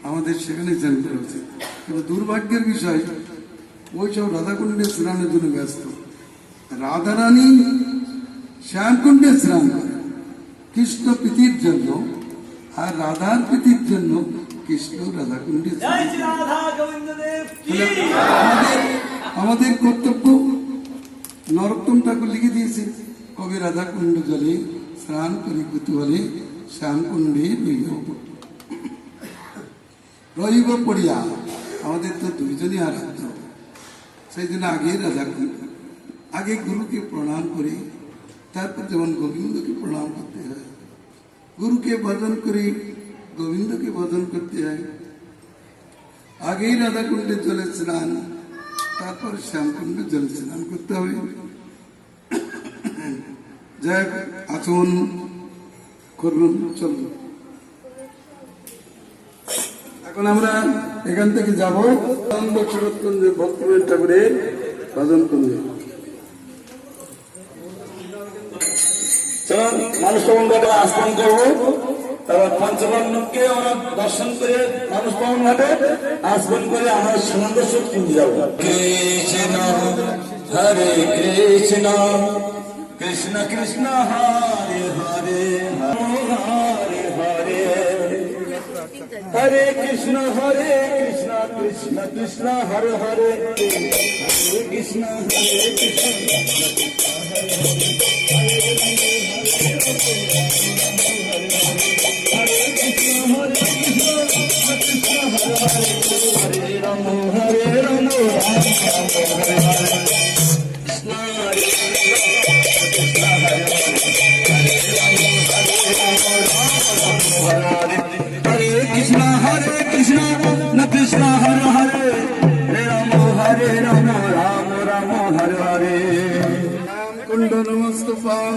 আমাদের সেখানে স্নান করা উচিত। কিন্তু দুর্ভাগ্যের বিষয়, ওই সব রাধাকুণ্ডে স্নানের জন্য ব্যস্ত। রাধারানী শ্যামকুণ্ডে স্নান করে কৃষ্ণ প্রীতির জন্য, আর রাধার প্রীতির জন্য কৃষ্ণ রাধাকুণ্ডে স্নান করে। আমাদের কর্তব্য, নরোত্তম ঠাকুর লিখে দিয়েছে, কবি রাধাকুণ্ড জলে স্নান করি কুতূহলে শ্যামকুণ্ডে রইব পড়িয়া। আমাদের তো দুইজনই আরাধ্য, সেই জন্য আগে রাধাকুণ্ড, আগে গুরুকে প্রণাম করে তারপর যেমন গোবিন্দকে প্রণাম করতে হয়, গুরুকে ভজন করে গোবিন্দকে ভজন করতে হয়। আগেই রাধাকুণ্ডের জলে স্নান, তারপর শ্যামকুণ্ডের জলে স্নান করতে হবে। যাই আচরণ করবেন। চলুন, এখন আমরা এখান থেকে যাব শরৎকুঞ্জে ভক্তিবিনোদ ঠাকুরের ভজন কুঞ্জে। চলুন, মানুষ পাবন ঘাটে আস্থান করবো। তারপর পঞ্চপাণ্ডবকে আমরা দর্শন করে মানুষ পাবন ঘাটে আস্থান করে আমরা সুন্দর কুঞ্জে যাব। কৃষ্ণ হরে কৃষ্ণ কৃষ্ণ কৃষ্ণ হরে হরে হরে হরে হরে কৃষ্ণ কৃষ্ণ কৃষ্ণ হরে হরে হরে কৃষ্ণ হরে রাম হরে রাম हरे कृष्णा कृष्ण हरे हरे हरे राम राम राम हरे हरे। कुंड नमस्तुभ्यं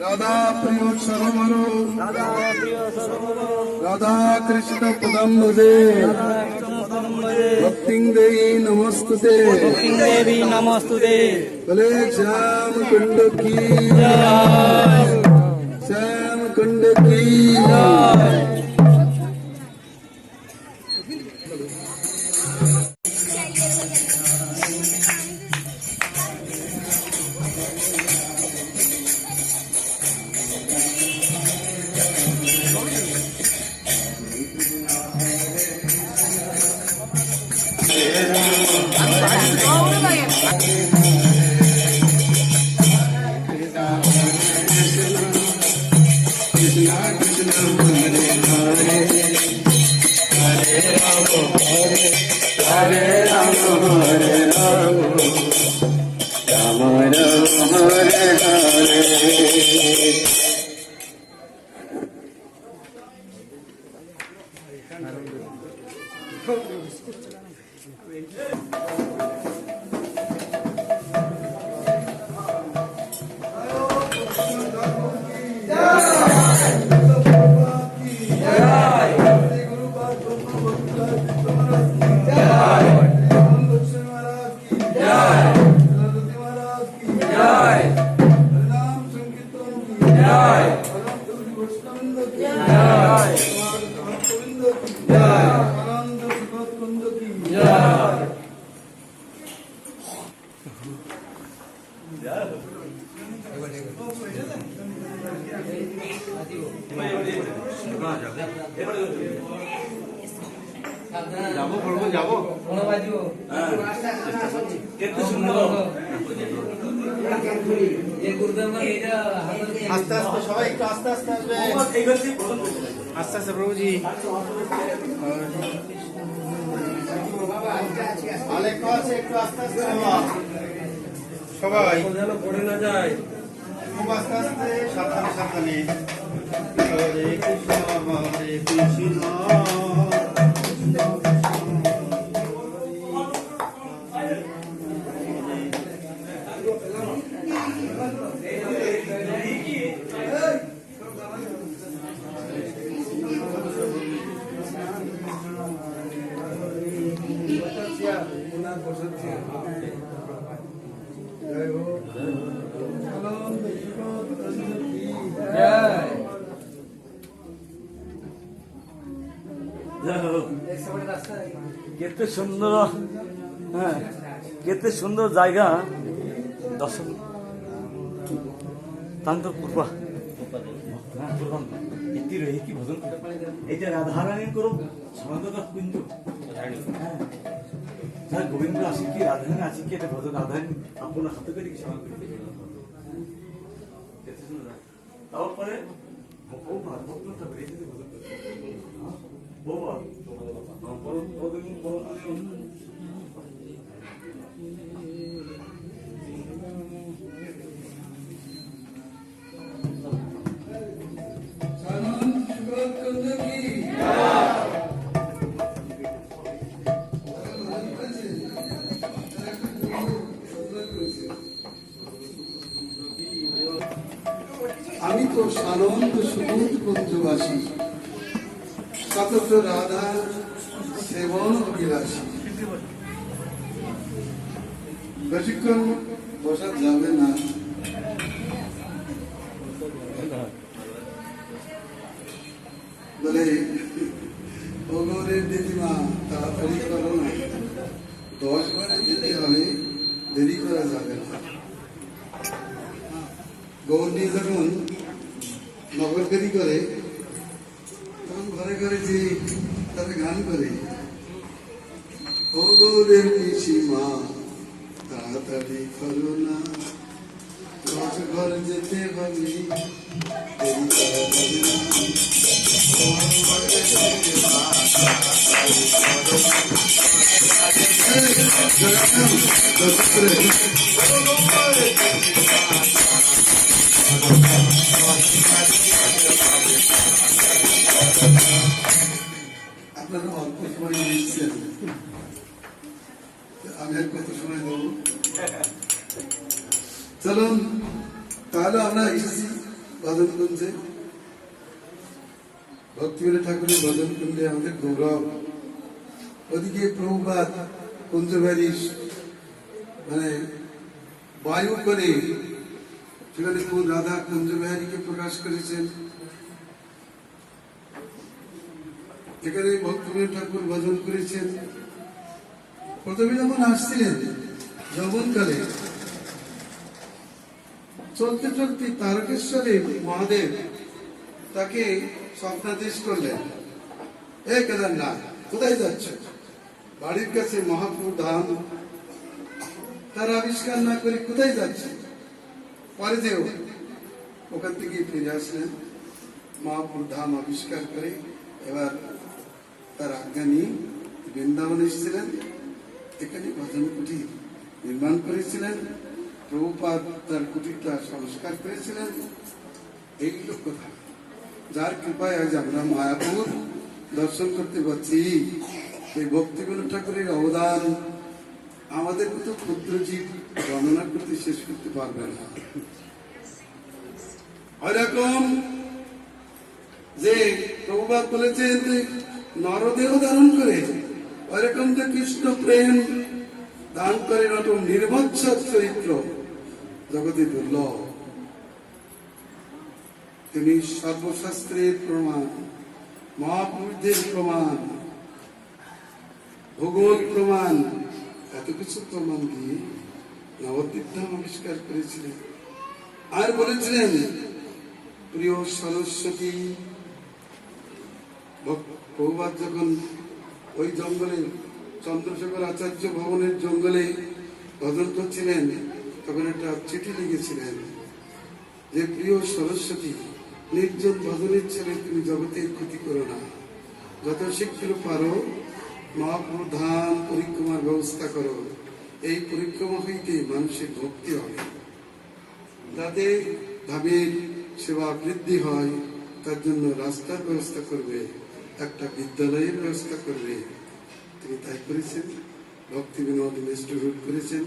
राधा प्रिय सरोवर राधा कृष्ण पदम्बुजे भक्तिं देवी नमस्तुते देवी नमस्तुते। भले श्याम कुंड की श्याम कुंड की যাবো বলবো যাবো কেতে সুন্দর আস্তে আস্তে সবাই একটু আস্তে আস্তে আসবে আস্তে আস্তে প্রভুজি অনেক আছে একটু আস্তে আস্তে সবাই যেন পড়ে না যায় খুব আস্তে আস্তে সাবধানে সাবধানে হরে কৃষ্ণ কেতে সুন্দর হ্যাঁ কেতে সুন্দর জায়গା দর্শন তান্ত পূর্বা হ্যাঁ পূর্বান এটি রয়ে কি ভজন এটা রাধারানী করো সমান্তর কিন্তু হ্যাঁ যার গোবিন্দ আসি কি রাধারানী আসি কি এটা ভজন রাধারানী আপনার হাতে করে কি সমান করে তারপরে ভক্তটা বেরিয়ে যেতে ভজন করে বাবা আমি তো সানন্দ সুবোধ পঞ্চবাসী সতত রাধা সেবন অভিলাষী বেশিক্ষণ বসা যাবে না বলে ওগরের দিদিমা তাড়াতাড়ি করো না 10 বারে যেতে হবে দেরি করা যাবে না গৌরী যখন নগরগিরি করে তখন ঘরে ঘরে যে তারা গান করে ও গৌরের পিসিমা তাড়াতাড়ি করো না 10 ঘর যেতে হবে দেরি করা যাবে না আপনারা অল্প সময় নিচ্ছেন আমি আর কত সময় দেব চলুন তাহলে আমরা এসেছি ভজন কুঞ্জে ভক্তিবিনোদ ঠাকুরের ভজন কুঞ্জে আমাদের গৌরব ওদিকে প্রভুপাদ কুঞ্জবাড়ি মানে বায়ু করে সেখানে কোন রাধা কুঞ্জবিহারীকে প্রকাশ করেছেন এখানে ভক্তিবিনোদ ঠাকুর ভজন করেছেন প্রথমে যখন আসছিলেন যৌবনকালে চলতে চলতে তারকেশ্বরে মহাদেব তাকে স্বপ্নাদেশ করলেন এ কেদারনাথ কোথায় যাচ্ছ বাড়ির কাছে মহাপুর ধাম তার আবিষ্কার না করে কোথায় যাচ্ছে পরে যেও ওখান থেকে ফিরে আসলেন মহাপুর ধাম আবিষ্কার করে এবার তার আজ্ঞা নিয়ে বৃন্দাবন এসেছিলেন এখানে ভজন কুটির নির্মাণ করেছিলেন প্রভুপাদ তার কুটিরটা সংস্কার করেছিলেন এইগুলো কথা যার কৃপায় আজ আমরা মায়াপুর দর্শন করতে পারছি এই ভক্তিবিনোদ ঠাকুরের অবদান আমাদের মতো ক্ষুদ্র জীব গণনা করতে শেষ করতে পারবে না এরকম যে প্রভুপাদ বলেছেন যে নরদেহ ধারণ করে ওইরকম যে কৃষ্ণ প্রেম দান করে নতুন নির্বৎসর চরিত্র জগতে দুর্লভ তিনি সর্বশাস্ত্রের প্রমাণ মহাপুরুষদের প্রমাণ ভূগোল প্রমাণ এত কিছু প্রমাণ দিয়ে নবদ্বীপ ধাম আবিষ্কার করেছিলেন আর বলেছিলেন, প্রিয় সরস্বতী, প্রভুপাদ যখন ওই জঙ্গলে চন্দ্রশেখর আচার্য ভবনের জঙ্গলে ভজন করছিলেন, তখন একটা চিঠি লিখেছিলেন যে, প্রিয় সরস্বতী, নির্জন ভজনের ছেলে তুমি জগতের ক্ষতি করো না, যত শীঘ্র পারো মহাপ্রভু ধাম পরিক্রমার ব্যবস্থা করো। এই পরিক্রমা হইতে মানুষের ভক্তি হবে, যাতে ধামের সেবা বৃদ্ধি হয়, তার জন্য রাস্তার ব্যবস্থা করবে, একটা বিদ্যালয়ের ব্যবস্থা করবে। তিনি তাই করেছেন, ভক্তি বিনোদ ইনস্টিটিউট করেছেন।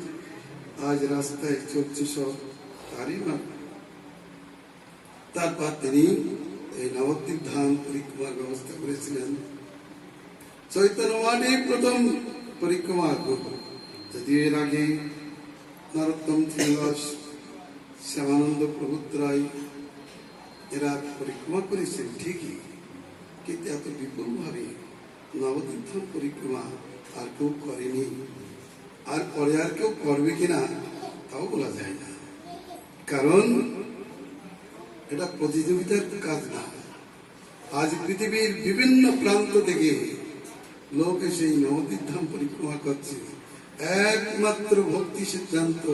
আজ রাস্তায় চলছে সব তারই না। তারপর তিনি এই নবদ্বীপ ধাম পরিক্রমার ব্যবস্থা করেছিলেন। চৈতন্য মহাদেব প্রথম পরিক্রমা, যদিও এর আগে নরোত্তম শ্রীনিবাস, শ্যামানন্দ প্রভুত্রায় এরা পরিক্রমা করেছেন ঠিকই, কিন্তু এত বিপুল ভাবে নবদ্বীপ ধাম পরিক্রমা আর কেউ করেনি। আর পরে আর কেউ করবে কিনা তাও বলা যায় না, কারণ এটা প্রতিযোগিতার কাজ না। আজ পৃথিবীর বিভিন্ন প্রান্ত থেকে লোক এসে নবদ্বীপ ধাম পরিক্রমা করছে, একমাত্র ভক্তি সিদ্ধান্ত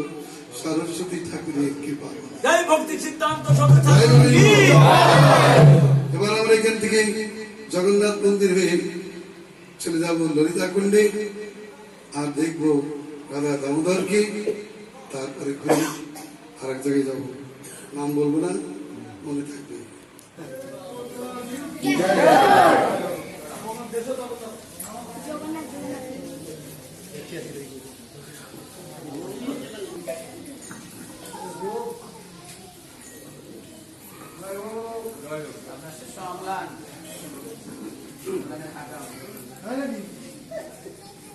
সরস্বতী ঠাকুরের কৃপা। এবার আমরা এখান থেকে জগন্নাথ মন্দির হয়ে চলে যাব ললিতা কুণ্ডে, আর দেখবো রাধা দামোদরকে, তারপরে ঘুরে আর এক জায়গায় যাবো, নাম বলবো না, মনে থাকবে।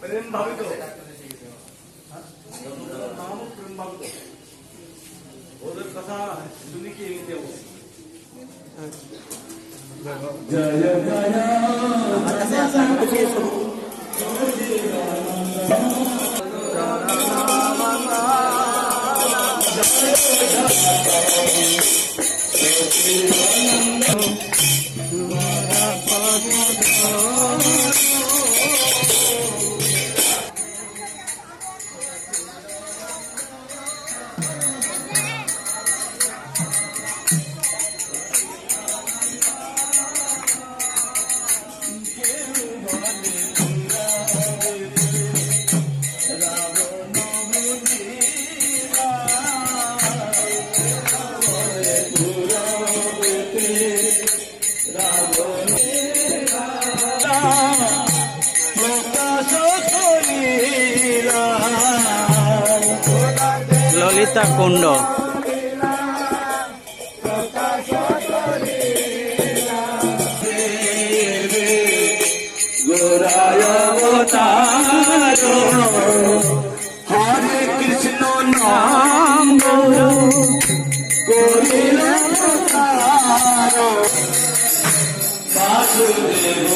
প্রেম ভাবিত নাম প্রেম ভাবিত, ওদের কথা শুনি কি এমনিতে জয় জয় ললিতা কুণ্ড। হরে কৃষ্ণ নাম করিল বাসুদেব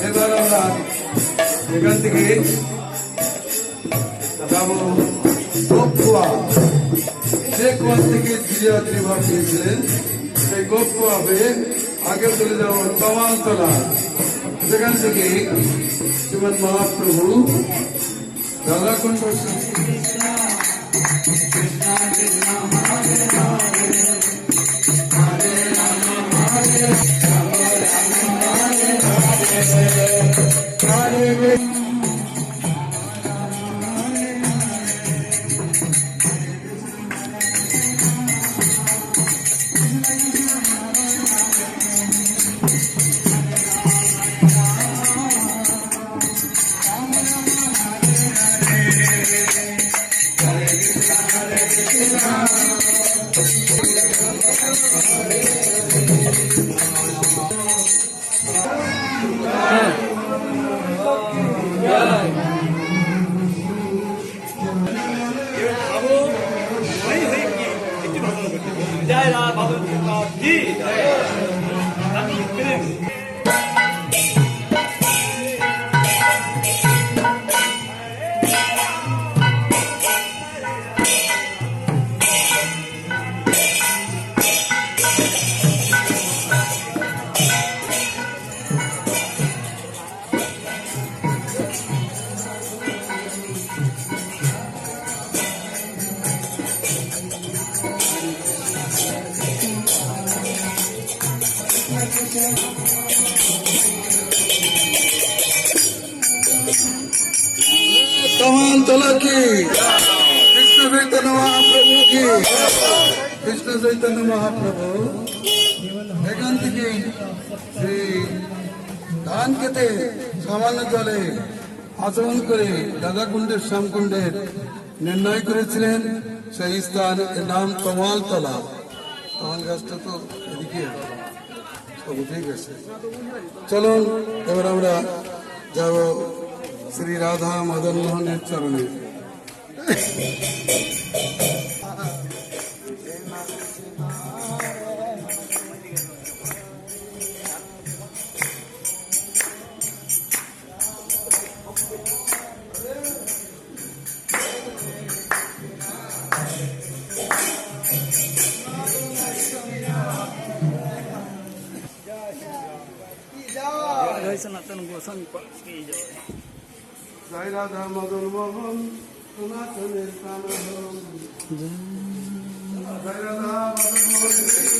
এবার আমরা এখান থেকে যাবো গোপুয়া। যে কুয়া থেকে ধীরে ভাব পেয়েছিলেন, সেই গোপুয়া হয়ে আগে চলে যাবো তমালতলা। সেখান থেকে শ্রীমৎ মহাপ্রভু রাধাকুণ্ড Hare জয় রাধা মাধব কি कमाल तला की कृष्ण चैतन्य महाप्रभु की कृष्ण चैतन्य महाप्रभु এখান থেকে সেই ধান খেতে সামান্য জলে আচমন করে রাধাকুণ্ডের শ্যামকুণ্ডের নির্ণয় করেছিলেন সেই স্থানের নাম কমাল তলা। কমাল গাছটা তো এদিকে সব উঠে গেছে। চলুন এবার আমরা যাব শ্রী রাধা মদন মোহনের চরণে। जय सनातन गोस्वामी की जय। জয় রাধা মদন মোহন সনাতনের প্রাণ জয় রাধা মদন মোহন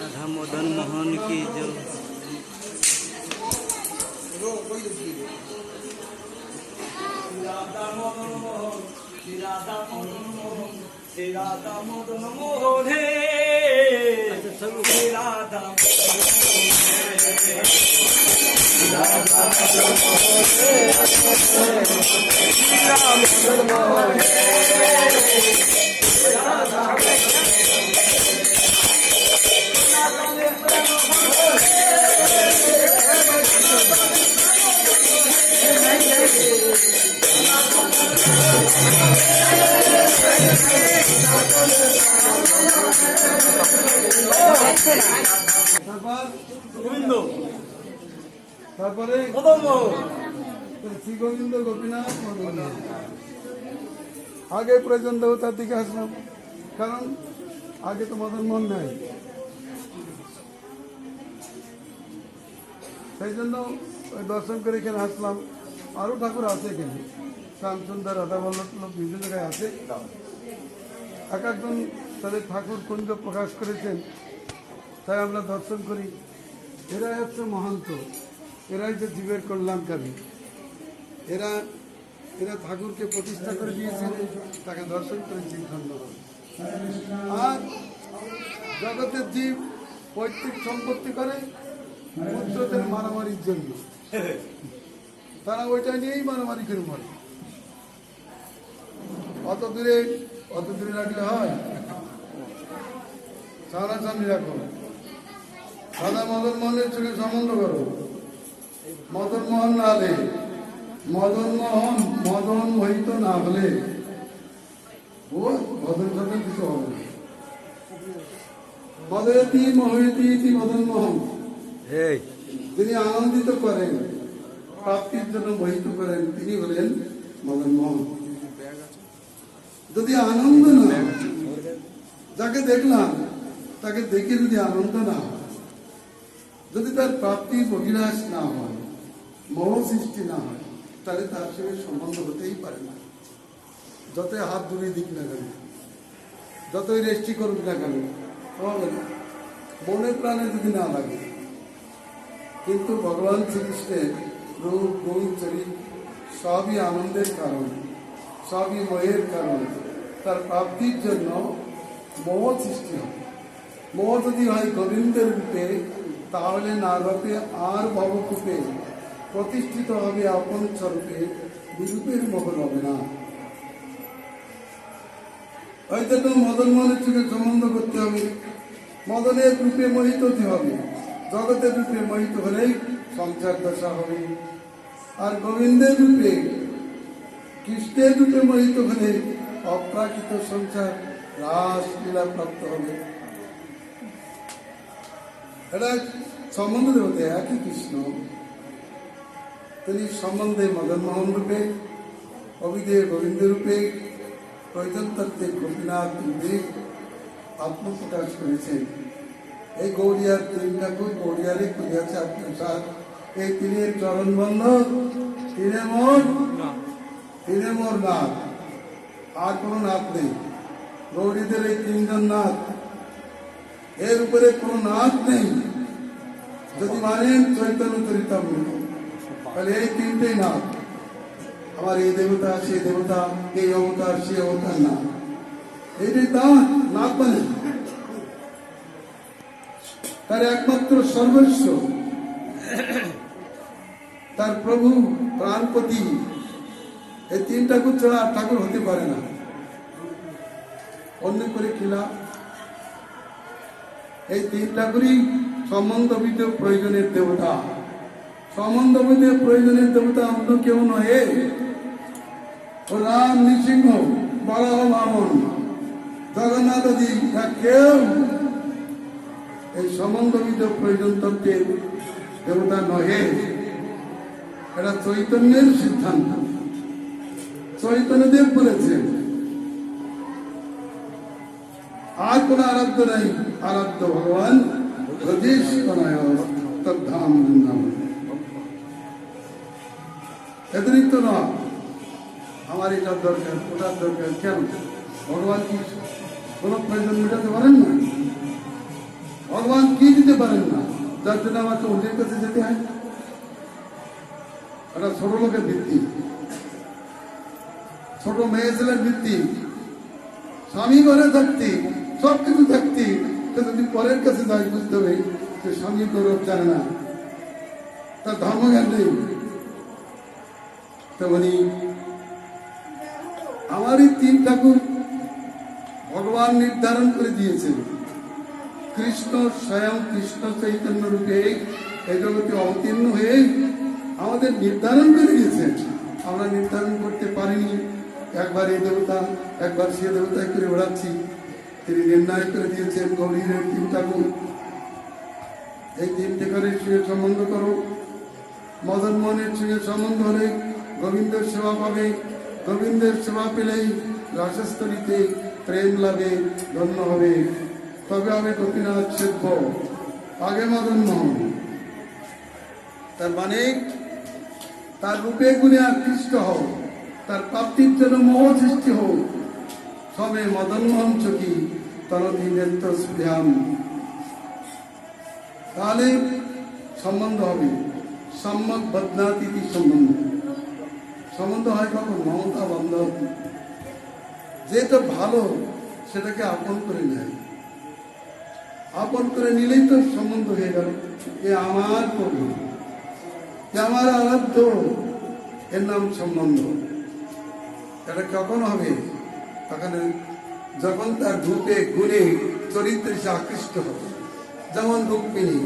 राधा मदन मोहन की जय। রাধা মদন মোহন শ্রী রাধা মদন মোহন শ্রী রাধা মদন মোহন হে শ্রী রাধা গোবিন্দ তারপরে কদম্ব শ্রী গোবিন্দ গোপীনাথ মদন মোহন। আগে প্রয়োজন দেবতার দিকে আসলাম, কারণ আগে তো মদন মোহন নাই, সেই জন্য ওই দর্শন করে এখানে আসলাম। আরো ঠাকুর আছে এখানে, শ্যামসুন্দর রাধা বল্লভ বিভিন্ন জায়গায় আছে। এক একজন তাদের ঠাকুর কুঞ্জ প্রকাশ করেছেন, তাই আমরা দর্শন করি। এরাই হচ্ছে মহান্ত, এরাই যে জীবের কল্যাণকারী। এরা এরা ঠাকুরকে প্রতিষ্ঠা করে দিয়েছেন, তাকে দর্শন করেছি, ধন্যবাদ। আর জগতের জীব পৈতৃক সম্পত্তি করে পুত্রদের মারামারির জন্য, তারা ওইটা নিয়েই মারামারি করে মরে। অত দূরে রাখলে হয়? সামনাসামনি রাখো। রাধা মদন মোহনের সঙ্গে সম্বন্ধ করো। মদন মোহন না হলে, মদন মোহিত না হলে ও ভদন ভদন কিছু হবে না। মদয়তি মোহিতি মদন মোহন, যিনি আনন্দিত করেন, প্রাপ্তির জন্য মোহিত করেন, তিনি হলেন মদন মোহন। যদি আনন্দ না, যাকে দেখলাম তাকে দেখে যদি আনন্দ না হয়, যদি তার প্রাপ্তির অভিলাষ না হয়, মোহ সৃষ্টি না হয়, তাহলে তার সঙ্গে সম্বন্ধ হতেই পারে না। যতই হাত দূরে দিক না কেন, যতই রেস্টি করুক না কেন, হবে না। মনে প্রাণে যদি না লাগে। কিন্তু ভগবান শ্রীকৃষ্ণের রূপ গুণ চরিত সবই আনন্দের কারণ, সবই মোহের কারণ। তার প্রাপ্তির জন্য মোহ সৃষ্টি হবে। মোহ যদি হয় গোবিন্দের রূপে, তাহলে না রূপে আর ভবকূপে প্রতিষ্ঠিত হবে আপন স্বরূপে, বিরূপের মোহ হবে না। ওই জন্য মদন মোহনের সঙ্গে সম্বন্ধ করতে হবে। মদনের রূপে মোহিত হতে হবে, জগতের রূপে মোহিত হলেই সংসার দশা হবে। আর গোবিন্দের রূপে, কৃষ্ণের রূপে মোহিত হলে অপ্রাকৃত সংসার রাসলীলা প্রাপ্ত হবে। এটা সম্বন্ধ দেবতা একই কৃষ্ণ, তিনি সম্বন্ধে মদন মোহন রূপে, অবিদে গোবিন্দ রূপে, প্রয়োজনতত্ত্বে গোপীনাথ রূপে আত্মপ্রকাশ করেছেন। এই গৌরিয়ার তিন ঠাকুর গৌরিয়ারে করিয়াছে আত্মসাৎ। এই তিনের চরণ বন্ধ, তিনে মোর নাথ, আর কোন নাথ নেই। গৌরীদের এই তিনজন নাথ, এর উপরে কোন নাথ নেই। যদি মানেন চৈতন্য চরিতামৃত, তাহলে এই তিনটেই নাথ। আমার এই দেবতা, সে দেবতা, এই অবতার, সে অবতার না, এইটাই তার নাথ মানে তার একমাত্র সর্বস্ব, তার প্রভু প্রাণপতি। এই তিন ঠাকুর ছাড়া আর ঠাকুর হতে পারে না। অন্য করে খিলা এই তিন ঠাকুরই সম্বন্ধবিদ প্রয়োজনের দেবতা। সম্বন্ধবিদ প্রয়োজনের দেবতা অন্য কেউ নয়। ও রাম, নৃসিংহ, বরাহ, বামন, জগন্নাথ আদি কেউ এই সম্বন্ধবিদ প্রয়োজন তত্ত্বের দেবতা নহে। এটা চৈতন্যের সিদ্ধান্ত, চৈতন্যদেব বলেছেন। আর কোন আরাধ্য নাই, আরাধ্য ভগবান ব্রজেশ তনয় তদ্ধাম বৃন্দাবন। অতিরিক্ত না আমার এটার দরকার, ওটার দরকার। কেন? ভগবান কি কোন প্রয়োজন মেটাতে পারেন না? ভগবান কি দিতে পারেন না, যার জন্য আমাকে অন্যের কাছে যেতে হয়? এটা ছোট লোকের ভিত্তি, ছোট মেয়ে ছেলের ভিত্তি। স্বামী ঘরে থাকতে, সবকিছু থাকতে, যদি পরের কাছে যাই, বুঝতে হবে যে স্বামী গৌরব জানে না, তার ধর্মজ্ঞান নেই। তেমনি আমার এই তিন ঠাকুর ভগবান নির্ধারণ করে দিয়েছেন। কৃষ্ণ স্বয়ং কৃষ্ণ চৈতন্য রূপে এই জগতে অবতীর্ণ হয়ে আমাদের নির্ধারণ করে দিয়েছেন। আমরা নির্ধারণ করতে পারিনি। একবার এই দেবতা, একবার সে দেবতায় করে বেড়াচ্ছি। তিনি নির্ণয় করে দিয়েছেন গৌরীর তিন ঠাকুর। এই তিনটে করে সঙ্গে সম্বন্ধ করো। মদন মোহনের সঙ্গে সম্বন্ধ হলে গোবিন্দের সেবা পাবে। গোবিন্দের সেবা পেলেই রাসস্থলীতে প্রেম লাভে ধন্য হবে। তবে হবে গোপীনাথ সেব্য, আগে মদন মোহন। তার মানে তার রূপে গুণে আকৃষ্ট হও, তার প্রাপ্তির জন্য মোহ সৃষ্টি হোক। সবে মদন মোহন চকি তরতি নেত্র স্পৃহাম। তাহলে সম্বন্ধ হবে সম্যক বদনাতিথি সম্বন্ধ। সম্বন্ধ হয় কখন? মমতা বন্ধন। যেটা ভালো সেটাকে আপন করে নেয়। আপন করে নিলেই তো সম্বন্ধ হয়ে গেল। এ আমার প্রভু, এ আমার আরাধ্য, এর নাম সম্বন্ধ। এটা কখন হবে? তখন যখন তার রূপে গুণে চরিত্রে সে আকৃষ্ট হবে। যেমন রুক্মিণী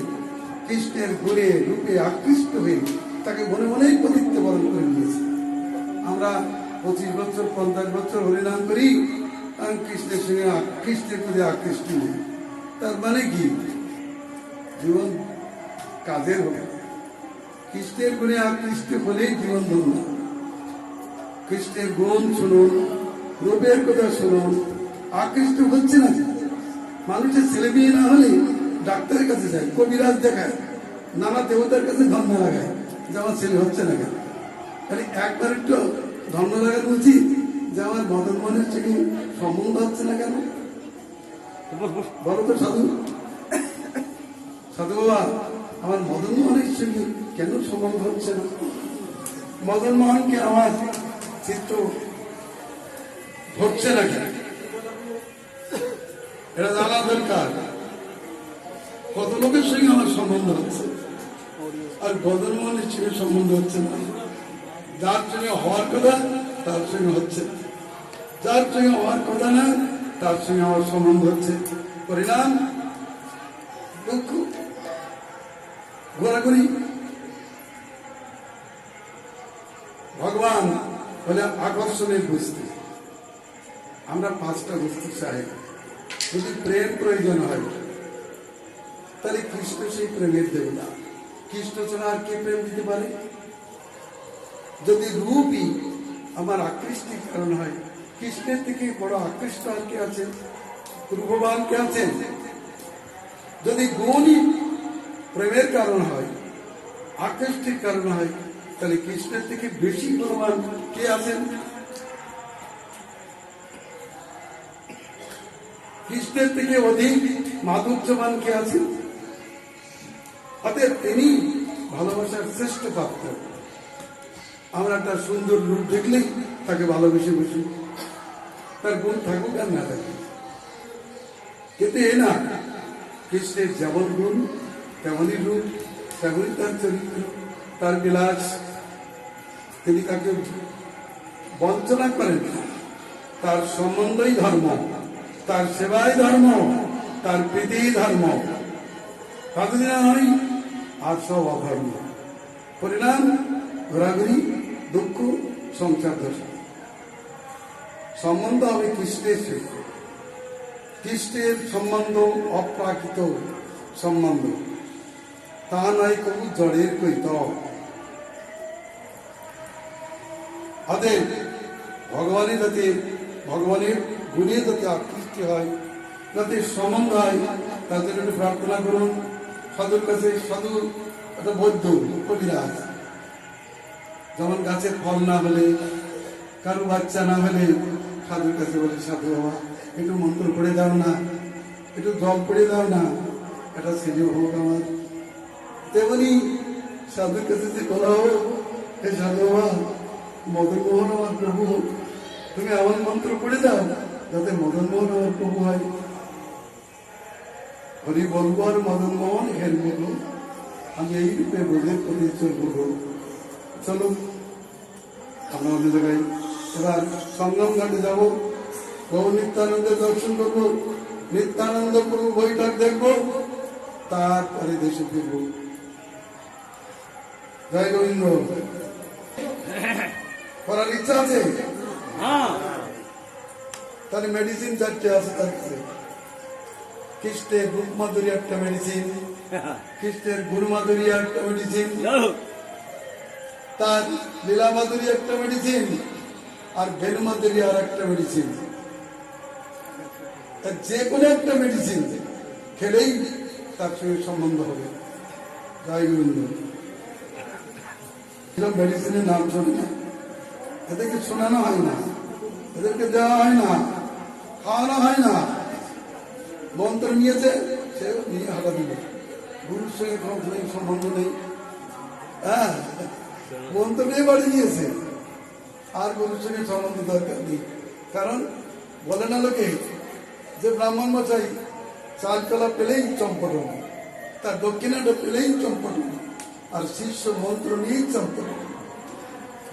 কৃষ্ণের গুণে রূপে আকৃষ্ট হয়ে তাকে মনে মনেই পতিত্ব বরণ করে নিয়েছে। আমরা 25 বছর 50 বছর হরিনাম করি, কৃষ্ণের সঙ্গে কৃষ্ণের প্রতি আকৃষ্ট নেই। তার মানে কি? জীবন কাজের হবে। কৃষ্ণের গুণে আকৃষ্ট হলেই জীবন ধন্য। কৃষ্ণের গুণ শুনুন, রূপের কথা শুনুন। আকৃষ্ট হচ্ছে না। মানুষের ছেলে বিয়ে না হলে ডাক্তারের কাছে যায়, কবিরাজ দেখায়, নানা দেবতার কাছে ধর্ম লাগায় যে আমার ছেলে হচ্ছে না কেন। তাহলে একবার একটু ধর্ম লাগানো উচিত যে আমার মদন মোহনের সঙ্গে সম্বন্ধ হচ্ছে না কেন। বলো তো সাধু, সাধু বাবা, আমার মদন মোহনের সঙ্গে কেন সম্বন্ধ হচ্ছে না? মদন মোহনকে আমার চিত্র ধরছে না কেন, এটা জানা দরকার। কত লোকের সঙ্গে আমার সম্বন্ধ হচ্ছে, আর মদন মোহনের সঙ্গে সম্বন্ধ হচ্ছে না। যার সঙ্গে হওয়ার কথা তার সঙ্গে হচ্ছে, যার সঙ্গে হওয়ার কথা না তার সঙ্গে আমার সম্বন্ধ হচ্ছে। পরিণাম দুঃখ, ঘোরাঘুরি। ভগবান বলে আকর্ষণের বস্তু। আমরা 5টা বস্তু চাই। যদি প্রেম প্রয়োজন হয় তাহলে কৃষ্ণ সেই প্রেমের দেবতা। কৃষ্ণ ছাড়া আর কে প্রেম দিতে পারে? যদি রূপই আমার আকৃষ্টির কারণ হয়, কৃষ্ণের থেকে বড় আকৃষ্ট আর কে আছেন? রূপবান কে আছেন? যদি গুণই প্রেমের কারণ হয়, আকৃষ্টির কারণ হয়, তাহলে কৃষ্ণের থেকে বেশি গুণবান কে আছেন? কৃষ্ণের থেকে অধিক মাধুর্যবান কে আছেন? অতএব তিনি ভালোবাসার শ্রেষ্ঠ পাত্র। আমরা একটা সুন্দর রূপ দেখলেই তাকে ভালোবেসে বসি, তার গুণ থাকুক আর না থাকুক। কিন্তু এ না, কৃষ্ণের যেমন গুণ তেমনই রূপ, তেমনই তার চরিত্র, তার বিলাস। তিনি তাকে বঞ্চনা করেন না। তার সম্বন্ধই ধর্ম, তার সেবাই ধর্ম, তার প্রীতি ধর্ম। কতদিন নয়, আর সব অধর্ম। পরিণাম ঘোরাঘুরি, দুঃখ, সংসার দোষ। সম্বন্ধ হবে কৃষ্ণের সঙ্গে। কৃষ্ণের সম্বন্ধ অপ্রাকৃত সম্বন্ধ, তা নয় কবু জড়ের কৈত। অতএব ভগবানের যাতে, ভগবানের গুণে যাতে আকৃষ্টি হয়, যাতে সম্বন্ধ হয়, তার জন্য একটু প্রার্থনা করুন সাধুর কাছে। সাধু একটা বৈদ্য কবিরাজ, যেমন গাছের ফল না হলে, কারো বাচ্চা না হলে সাধুর কাছে বলে, সাধু বাবা একটু মন্ত্র পড়ে দাও না, একটু জল পড়ে দাও না, এটা ছেলে হোক আমার। তেমনি সাধুর কাছে যে বলা হোক, হে সাধু বাবা, মদন মোহন আমার প্রভু হোক, তুমি আমার মন্ত্র পড়ে দাও যাতে মদন মোহন আমার প্রভু হয়। হরি বলবো আর মদন মোহন হের বলবো, আমি এই রূপে বোধের করে চলবো। চলো আমরা অন্য জায়গায় এবার সংগম ঘাটে যাবো, গৌর নিত্যানন্দের দর্শন করবো, নিত্যানন্দ প্রভু বৈঠক দেখবো, তারপরে দেশে ফিরবো। জয় গোবিন্দ। করার ইচ্ছা আছে? তাহলে মেডিসিন 4টে আছে তার কাছে। খ্রিস্টের রূপ মাধুরী একটা মেডিসিন, খ্রিস্টের গুরু মাধুরী একটা মেডিসিন, তার লীলা মাধুরী একটা মেডিসিন, আর বেনু মাধুরী আর একটা মেডিসিন। যে কোনো একটা মেডিসিন খেলেই তার সঙ্গে সম্বন্ধ হবে। জয় গোবিন্দ। মেডিসিনের নাম শোনে না, এদেরকে শোনানো হয় না, এদেরকে দেওয়া হয় না, খাওয়ানো হয় না। মন্ত্র নিয়েছে, সে নিয়ে হাঁটা দিল, গুরুর সঙ্গে কোনো সম্বন্ধ নেই। হ্যাঁ, মন্ত্র নিয়ে বাড়ি নিয়েছে, আর গুরুর সঙ্গে সম্বন্ধ দরকার নেই। কারণ বলে না লোকে যে ব্রাহ্মণ মশাই চাল কলা পেলেই চম্পটন, তার দক্ষিণাটা পেলেই চম্পটন, আর শিষ্য মন্ত্র নিয়েই চম্পটন।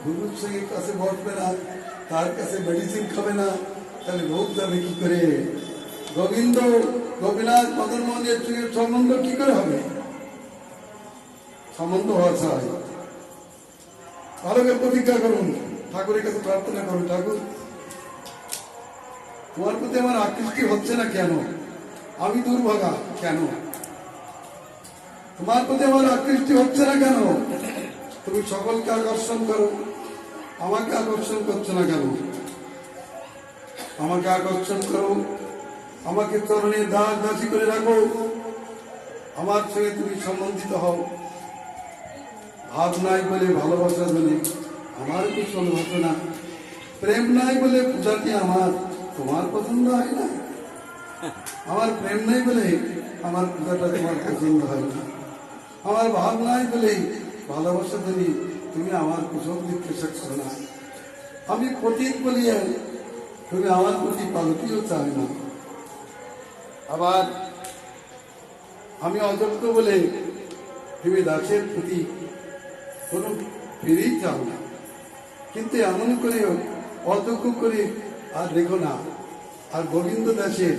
গুরুর সঙ্গে কাছে বসবে না, তার কাছে মেডিসিন খাবে না, তাহলে রোগ যাবে কি করে? গোবিন্দ গোপীনাথ মদন মোহনের সঙ্গে সম্বন্ধ কি করে হবে? সম্বন্ধ হওয়া চাই। ভালো করে প্রতিজ্ঞা করুন, ঠাকুরের কাছে প্রার্থনা করুন, ঠাকুর তোমার প্রতি আমার আকৃষ্টি হচ্ছে না কেন? আমি দুর্ভাগা কেন? তোমার প্রতি আমার আকৃষ্টি হচ্ছে না কেন? তুমি সকলকে আকর্ষণ করো, আমাকে আকর্ষণ করছো না কেন? আমাকে আকর্ষণ করো, আমাকে চরণে দাস দাসী করে রাখো, আমার সঙ্গে তুমি সম্বন্ধিত হও। ভাব নাই বলে ভালোবাসা বলে আমার কুশল ঘটনা, প্রেম নাই বলে পূজাটি আমার তোমার পছন্দ হয় না। আমার প্রেম নাই বলে আমার পূজাটা তোমার পছন্দ হয় না। আমার ভাব নাই বলে ভালোবাসা তুমি তুমি আমার কুশল জিজ্ঞাসা করো না। আমি পতিত বলিয়া তুমি আমার প্রতি পালকিও চাই না। আবার আমি অযোগ্য বলে তুমি দাসের প্রতি কোনো ফিরেই চাও না। কিন্তু এমন করেও অযোগ্য করে আর রেখো না। আর গোবিন্দ দাসের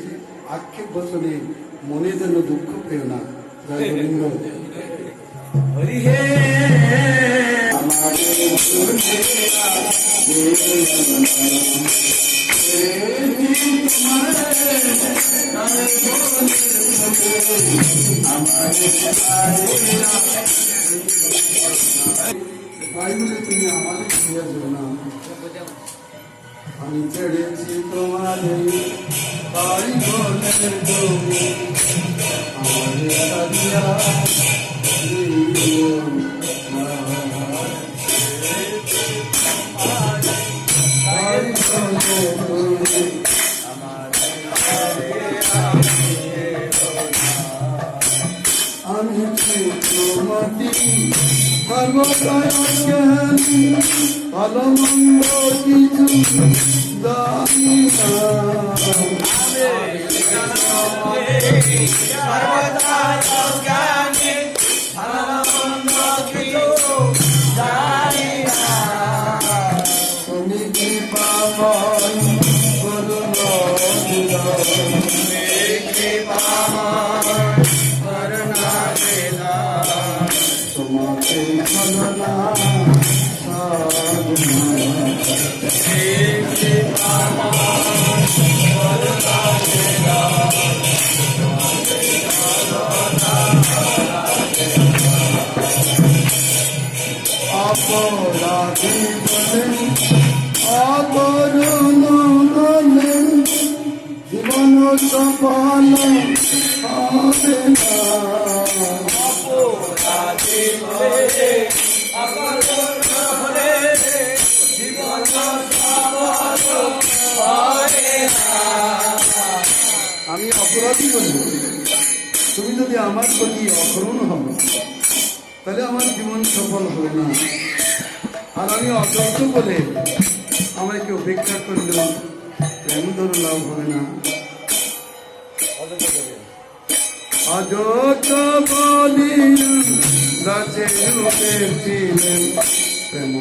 আক্ষেপ বচনে মনে যেন দুঃখ পেও না। জয় গোবিন্দ। হরি হে বাইবেলে তুমি আমাদের দিয়েছ না। আমি ছেড়েছি তোমাদের তাই বলে তুমি আমাদের সাজিয়া দিও না। তাই বলে তুমি আমি তোমাকে সর্বদাই জ্ঞানী ভালো মন্দ কিছু জানি না। তুমি কৃপাময় তোমাকে ভজনা অপরাধী বলে অকরুণ বলে জীবন সফল হবে না। আমি অপরাধী বলি তুমি যদি আমার প্রতি অকরুণ হও তাহলে আমার জীবন সফল হবে না। আর আমি অযোগ্য বলে আমাকে উপেক্ষা করলেও প্রেম ধরো লাভ হবে না। অযোগ্য বলি গাছে উঠেছিলেন প্রেম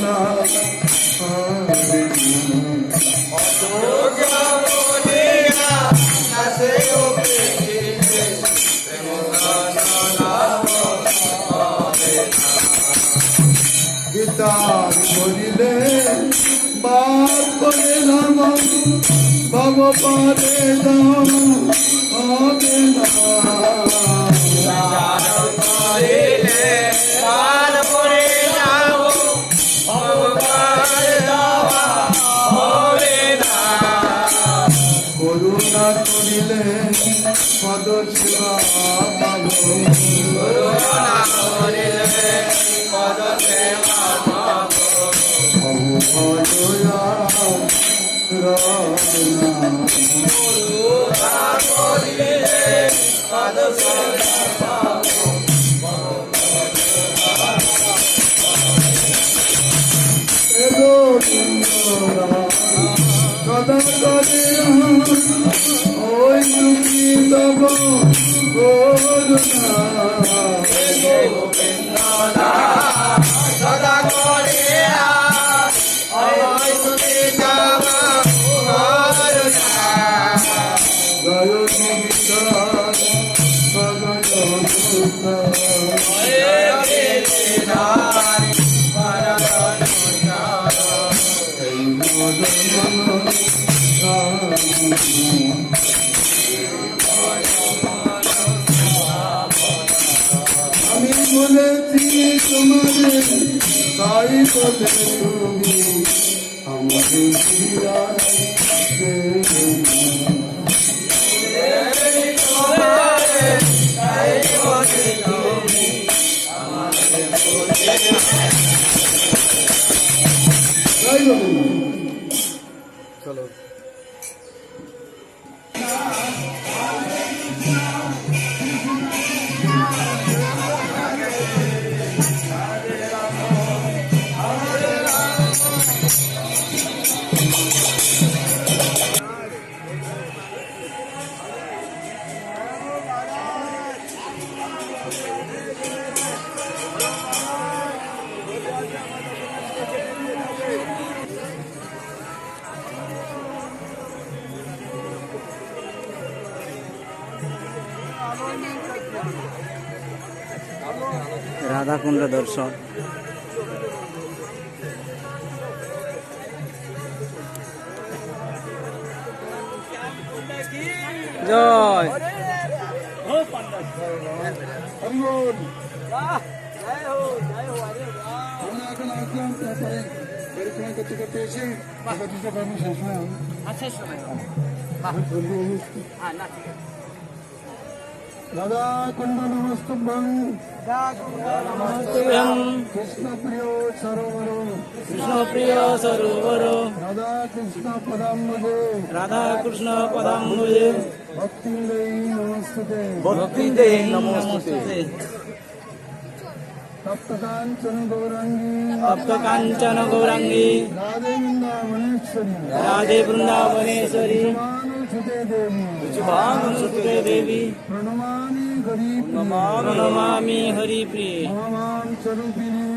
লাভ হবে গীতার বলিলে বাদ করে নাম ভব পারে দাম হবে না। করুণা করিলে পদ সেবা পাব সদা করে ওই দুঃখী তব করুণা সদা করে জয় গীতা আমি বলেছি তোমাদের তাই বলে তুমি আমাকে চলো রাধাকুণ্ড দর্শন। জয় আমরা এখন আসলাম, তারপরে পরিক্রমা করতে করতে এসে একত্রিত কর্ম শেষ হয়। রাধা কুণ্ড নমস্তভ্যং কৃষ্ণ প্রিয় সরোবর কৃষ্ণপ্রিয় সরোবর রাধা কৃষ্ণ পদাম্বজে রাধা কৃষ্ণ পদাম্বুজে ভক্তিন্দেয়ী নমস্তুতে ভক্তিতে নমস্তুতে। তপ্তকাঞ্চন গৌরাঙ্গী তপ্ত কাঞ্চন গৌরাঙ্গী রাধে বৃন্দাবনেশ্বরী রাধে বৃন্দাবনেশ্বরী মানুষুতে দেবী ভানুসুতে দেবী প্রণমামি গরিপ্রিয়ে প্রণমামি হরিপ্রিয়ে মহামান স্বরূপিণী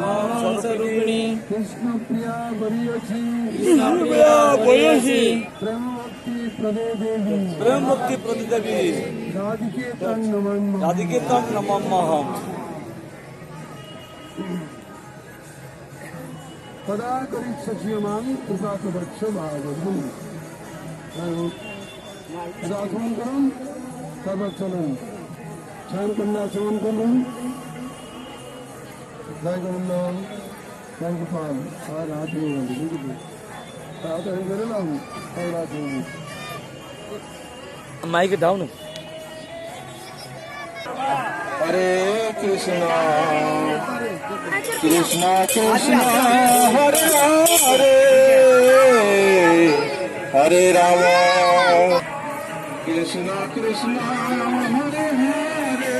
মহান স্বরূপিণী কৃষ্ণপ্রিয়া বরিয়সী কৃষ্ণপ্রিয়া বয়সী প্রেম ভক্তি প্রদে দেবী প্রেম ভক্তি প্রতিদেবী রাধিকে তন্নমন রাধিকেতন নমঃ। সদা করিষ্যমাং কৃপাকবৎস ভাগবতী। আগমন করুন, তারপর চলুন স্নান কন্যা আচমন করুন। জয় গোবিন্দ, জয় গোপাল। আর রাত হয়ে গেল, বুঝলি? তাড়াতাড়ি বেরোলাম, তাই রাত হয়ে গেল। মাইকে দাও না। হরে কৃষ্ণ কৃষ্ণ কৃষ্ণ হরে হরে হরে রাম কৃষ্ণ কৃষ্ণ হরে হরে।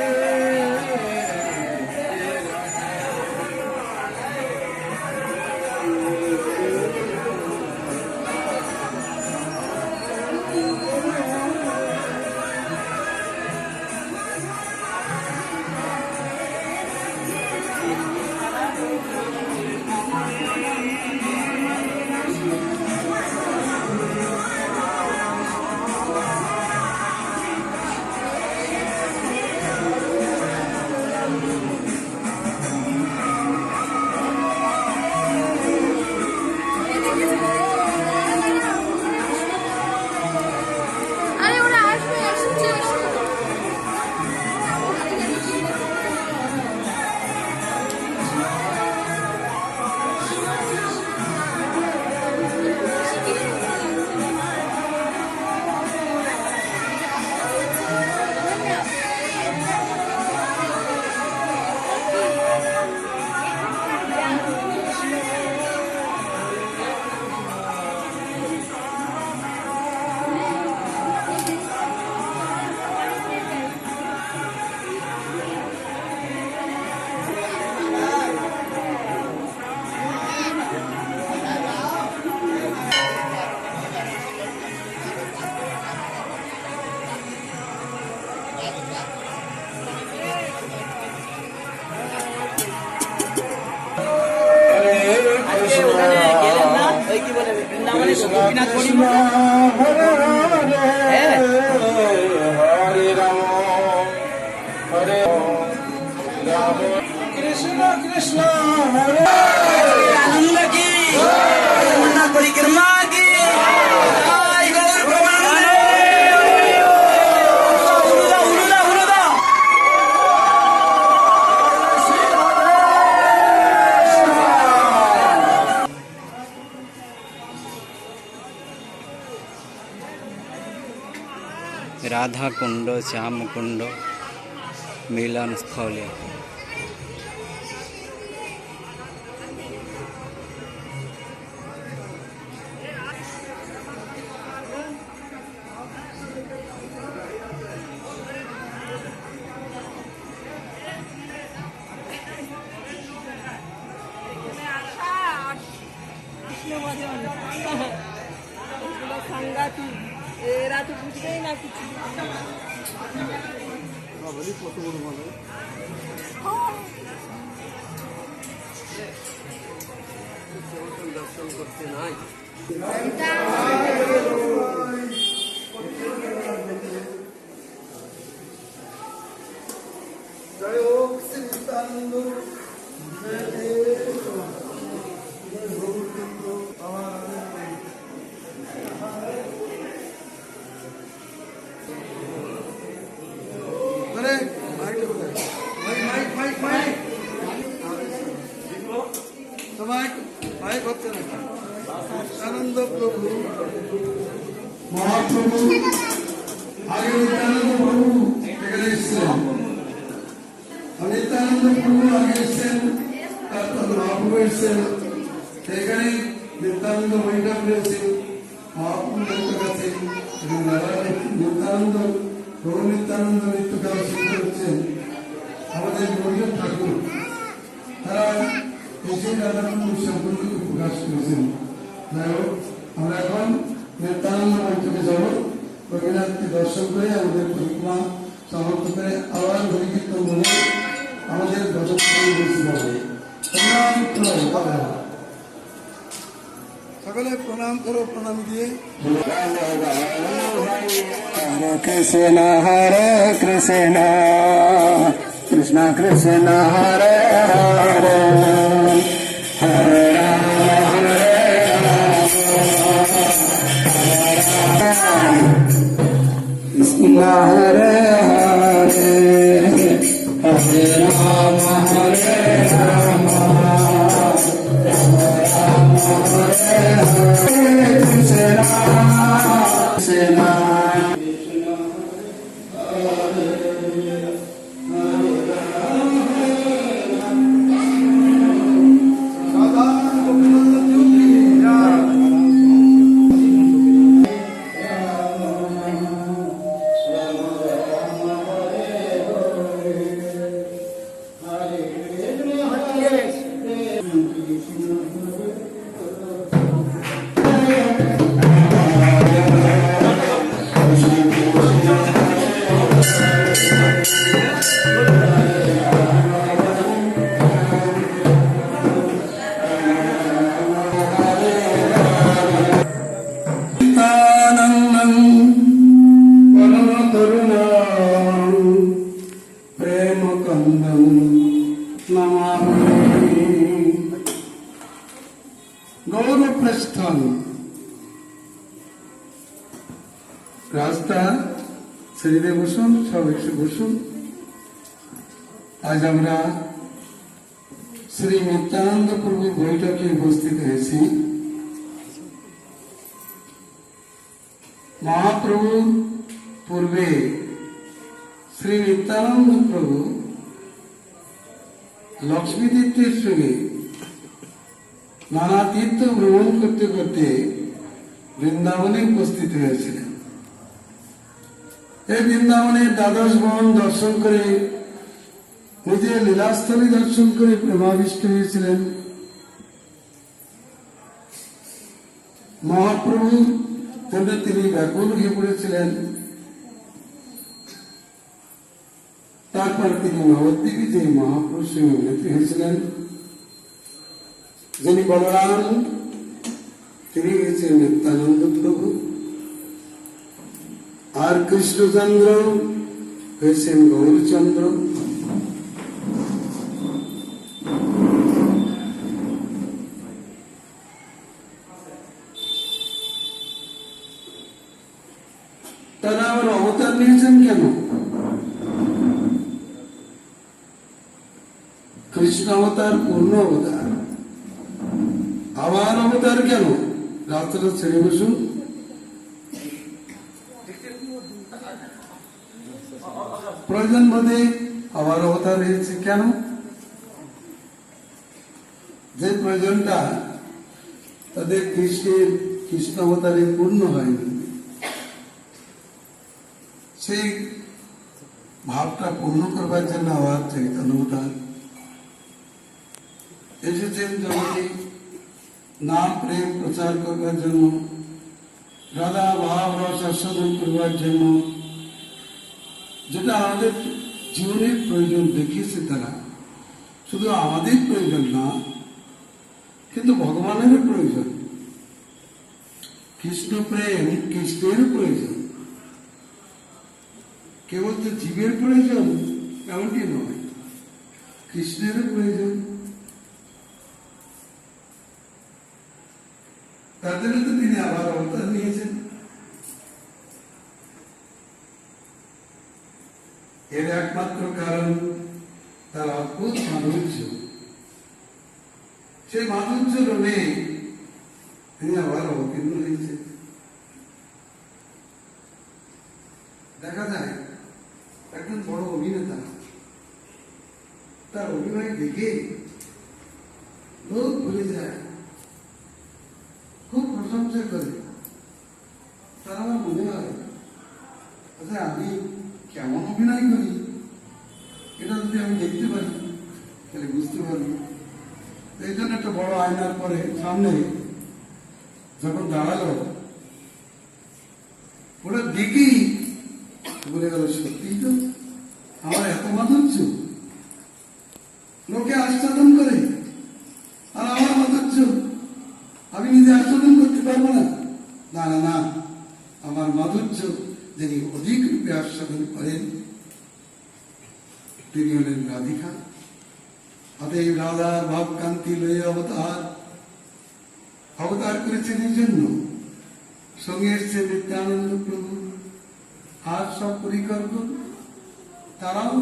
আরে ওরা আসবে, আসছে। গোপীনাথ কৃষ্ণ হরে হরে হরে রাম হরে রাম কৃষ্ণ কৃষ্ণ হরে আনন্দ কি পরিক্রমা কি জয় গৌর প্রমানন্দে। উলুদা উলুদা উলুদা রাধাকুণ্ড শ্যামকুণ্ড মিলনস্থলে। সাংঘাতিক, এরা তো বুঝবেই না কিছু। দর্শন করতে নাই জয় হোক শ্রী আরে মাইকটা কোথায়? মাইক সবাই মাইক হচ্ছে না। নিত্যানন্দ প্রভু মহাপ্রভু আগে নিত্যানন্দ প্রভু এখানে এসেছিলেন। নিত্যানন্দ প্রভু আগে এসেছেন, তারপর মহাপ্রভু এসেছেন। সেখানে নিত্যানন্দ বৈঠক রয়েছে, মহাপ্রভু বৈঠক আছে এবং নিত্যানন্দ প্রভু নিত্যানন্দ নিত্যকাল সিদ্ধ হচ্ছেন আমাদের গৌরীয় ঠাকুর। তারা এসে রাধাকুণ্ড সম্পর্কে প্রকাশ করেছেন। যাই হোক, আমরা এখন নিত্যানন্দ বৈঠকে যাব। রবীন্দ্রনাথকে দর্শন করে আমাদের পরিক্রমা সমাপ্ত করে আবার হরিকীর্তন বলে আমাদের ভজন বসে যাবে। সকলে প্রণাম করো, প্রণাম দিয়ে हरे कृष्ण कृष्ण कृष्ण हरे हरे हरे राम कृष्ण हरे हरे हरे राम कृष्ण গৌরপ্রস্থান রাস্তা ছেড়ে বসুন, সব এসে বসুন। আজ আমরা শ্রী নিত্যানন্দ প্রভুর বৈঠকে উপস্থিত হয়েছি। মহাপ্রভুর পূর্বে শ্রী নিত্যানন্দ প্রভু লক্ষ্মী তীর্থের সঙ্গে নানা তীর্থ ভ্রমণ করতে করতে বৃন্দাবনে উপস্থিত হয়েছিলেন। এই বৃন্দাবনের দ্বাদশ ভবন দর্শন করে নিজের লীলাস্থলী দর্শন করে প্রেমাবিষ্ট হয়েছিলেন। মহাপ্রভুর জন্য তিনি ব্যাকুল হয়ে পড়েছিলেন। তারপর তিনি নবদ্বীপে মহাপুরুষ সঙ্গে মিলিত হয়েছিলেন। যিনি বলরাম, তিনি হয়েছেন নিত্যানন্দ প্রভু, আর কৃষ্ণচন্দ্র হয়েছেন গৌরচন্দ্র। তারা আবার অবতার নিয়েছেন কেন? কৃষ্ণ অবতার পূর্ণ অবতার, আবার অবতার কেন? রাস্তাটা ছেড়ে বসুন। প্রয়োজন বোধে আবার অবতার হয়েছে কেন? যে প্রয়োজনটা তাদের কৃষ্ণ অবতারে পূর্ণ হয়নি, সেই ভাবটা পূর্ণ করবার জন্য আবার চৈতন্য অবতার এসেছেন জগতে নাম প্রেম প্রচার করবার জন্য, রাধা ভাব রস আস্বাদন করবার জন্য, যেটা আমাদের জীবনের প্রয়োজন দেখিয়েছে তারা। শুধু আমাদের প্রয়োজন না, কিন্তু ভগবানেরও প্রয়োজন। কৃষ্ণ প্রেম কৃষ্ণেরও প্রয়োজন, কেবল যে জীবের প্রয়োজন এমনটি নয়। কৃষ্ণেরও প্রয়োজন। তার জন্য তো তিনি আবার অবতার নিয়েছেন। এর একমাত্র কারণ তার অদ্ভুত মাধুর্য। সেই মাধুর্য রোধে তিনি আবার অবতীর্ণ হয়েছেন। দেখা যায় একজন বড় অভিনেতা, তার অভিনয় দেখে লোক ভুলে যায়, খুব প্রশংসা করে। তার আমার মনে হয় আচ্ছা আমি কেমন অভিনয় করি এটা যদি আমি দেখতে পারি তাহলে বুঝতে পারবো। এই জন্য একটা বড় আয়নার পরে সামনে যখন দাঁড়ালো, ওটা দেখেই বলে গেল সত্যি তো আমার এত মাধুর্য, লোকে আস্বাদন করে আর আমার মাধুর্য আমি নিজে আস্বাদন করতে পারবো না। না না না, আমার মাধুর্য যিনি অধিক রূপে আস্বাদন করেন তিনি হলেন রাধিকা। অতএব রাধার ভাবকান্তি লয়ে অবতার করেছেন এই জন্য। সঙ্গে এসছে নিত্যানন্দ প্রভু আর সব পরিকল্পন, তারাও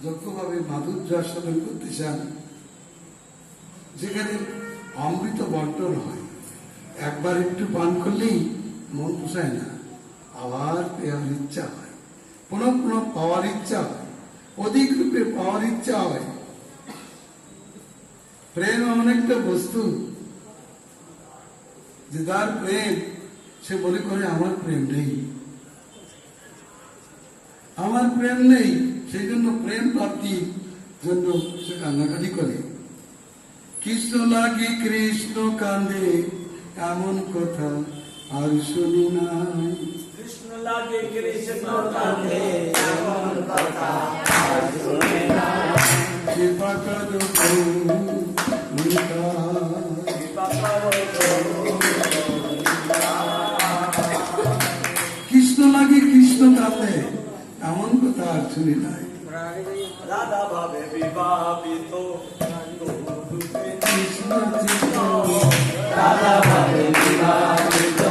যতভাবে মাধুর্য আস্বাদন করতে চান। যেখানে অমৃত বন্টন হয়, একবার একটু পান করলেই মন পোষায় না, আবার পেয়ার ইচ্ছা হয়, পুনঃ পুনঃ পাওয়ার ইচ্ছা হয়, অধিক রূপে পাওয়ার ইচ্ছা হয়। প্রেম এমন একটা বস্তু যে তার প্রেম সে মনে করে আমার প্রেম নেই, আমার প্রেম নেই, সেই জন্য প্রেম প্রাপ্তির জন্য সে কান্নাকাটি করে। কৃষ্ণ লাগি কৃষ্ণ কান্দে এমন কথা আর শুনি নাই। কৃষ্ণ লাগে কৃষ্ণ কাঁদে এমন কথা আর শুনে না। কৃপা করো কৃষ্ণ লাগে কৃষ্ণ কাঁদে এমন কথা আর শুনি নাই। রাধা ভাবে বিবাহিত কৃষ্ণ চিত্ত রাধা ভাবে বিবাহিত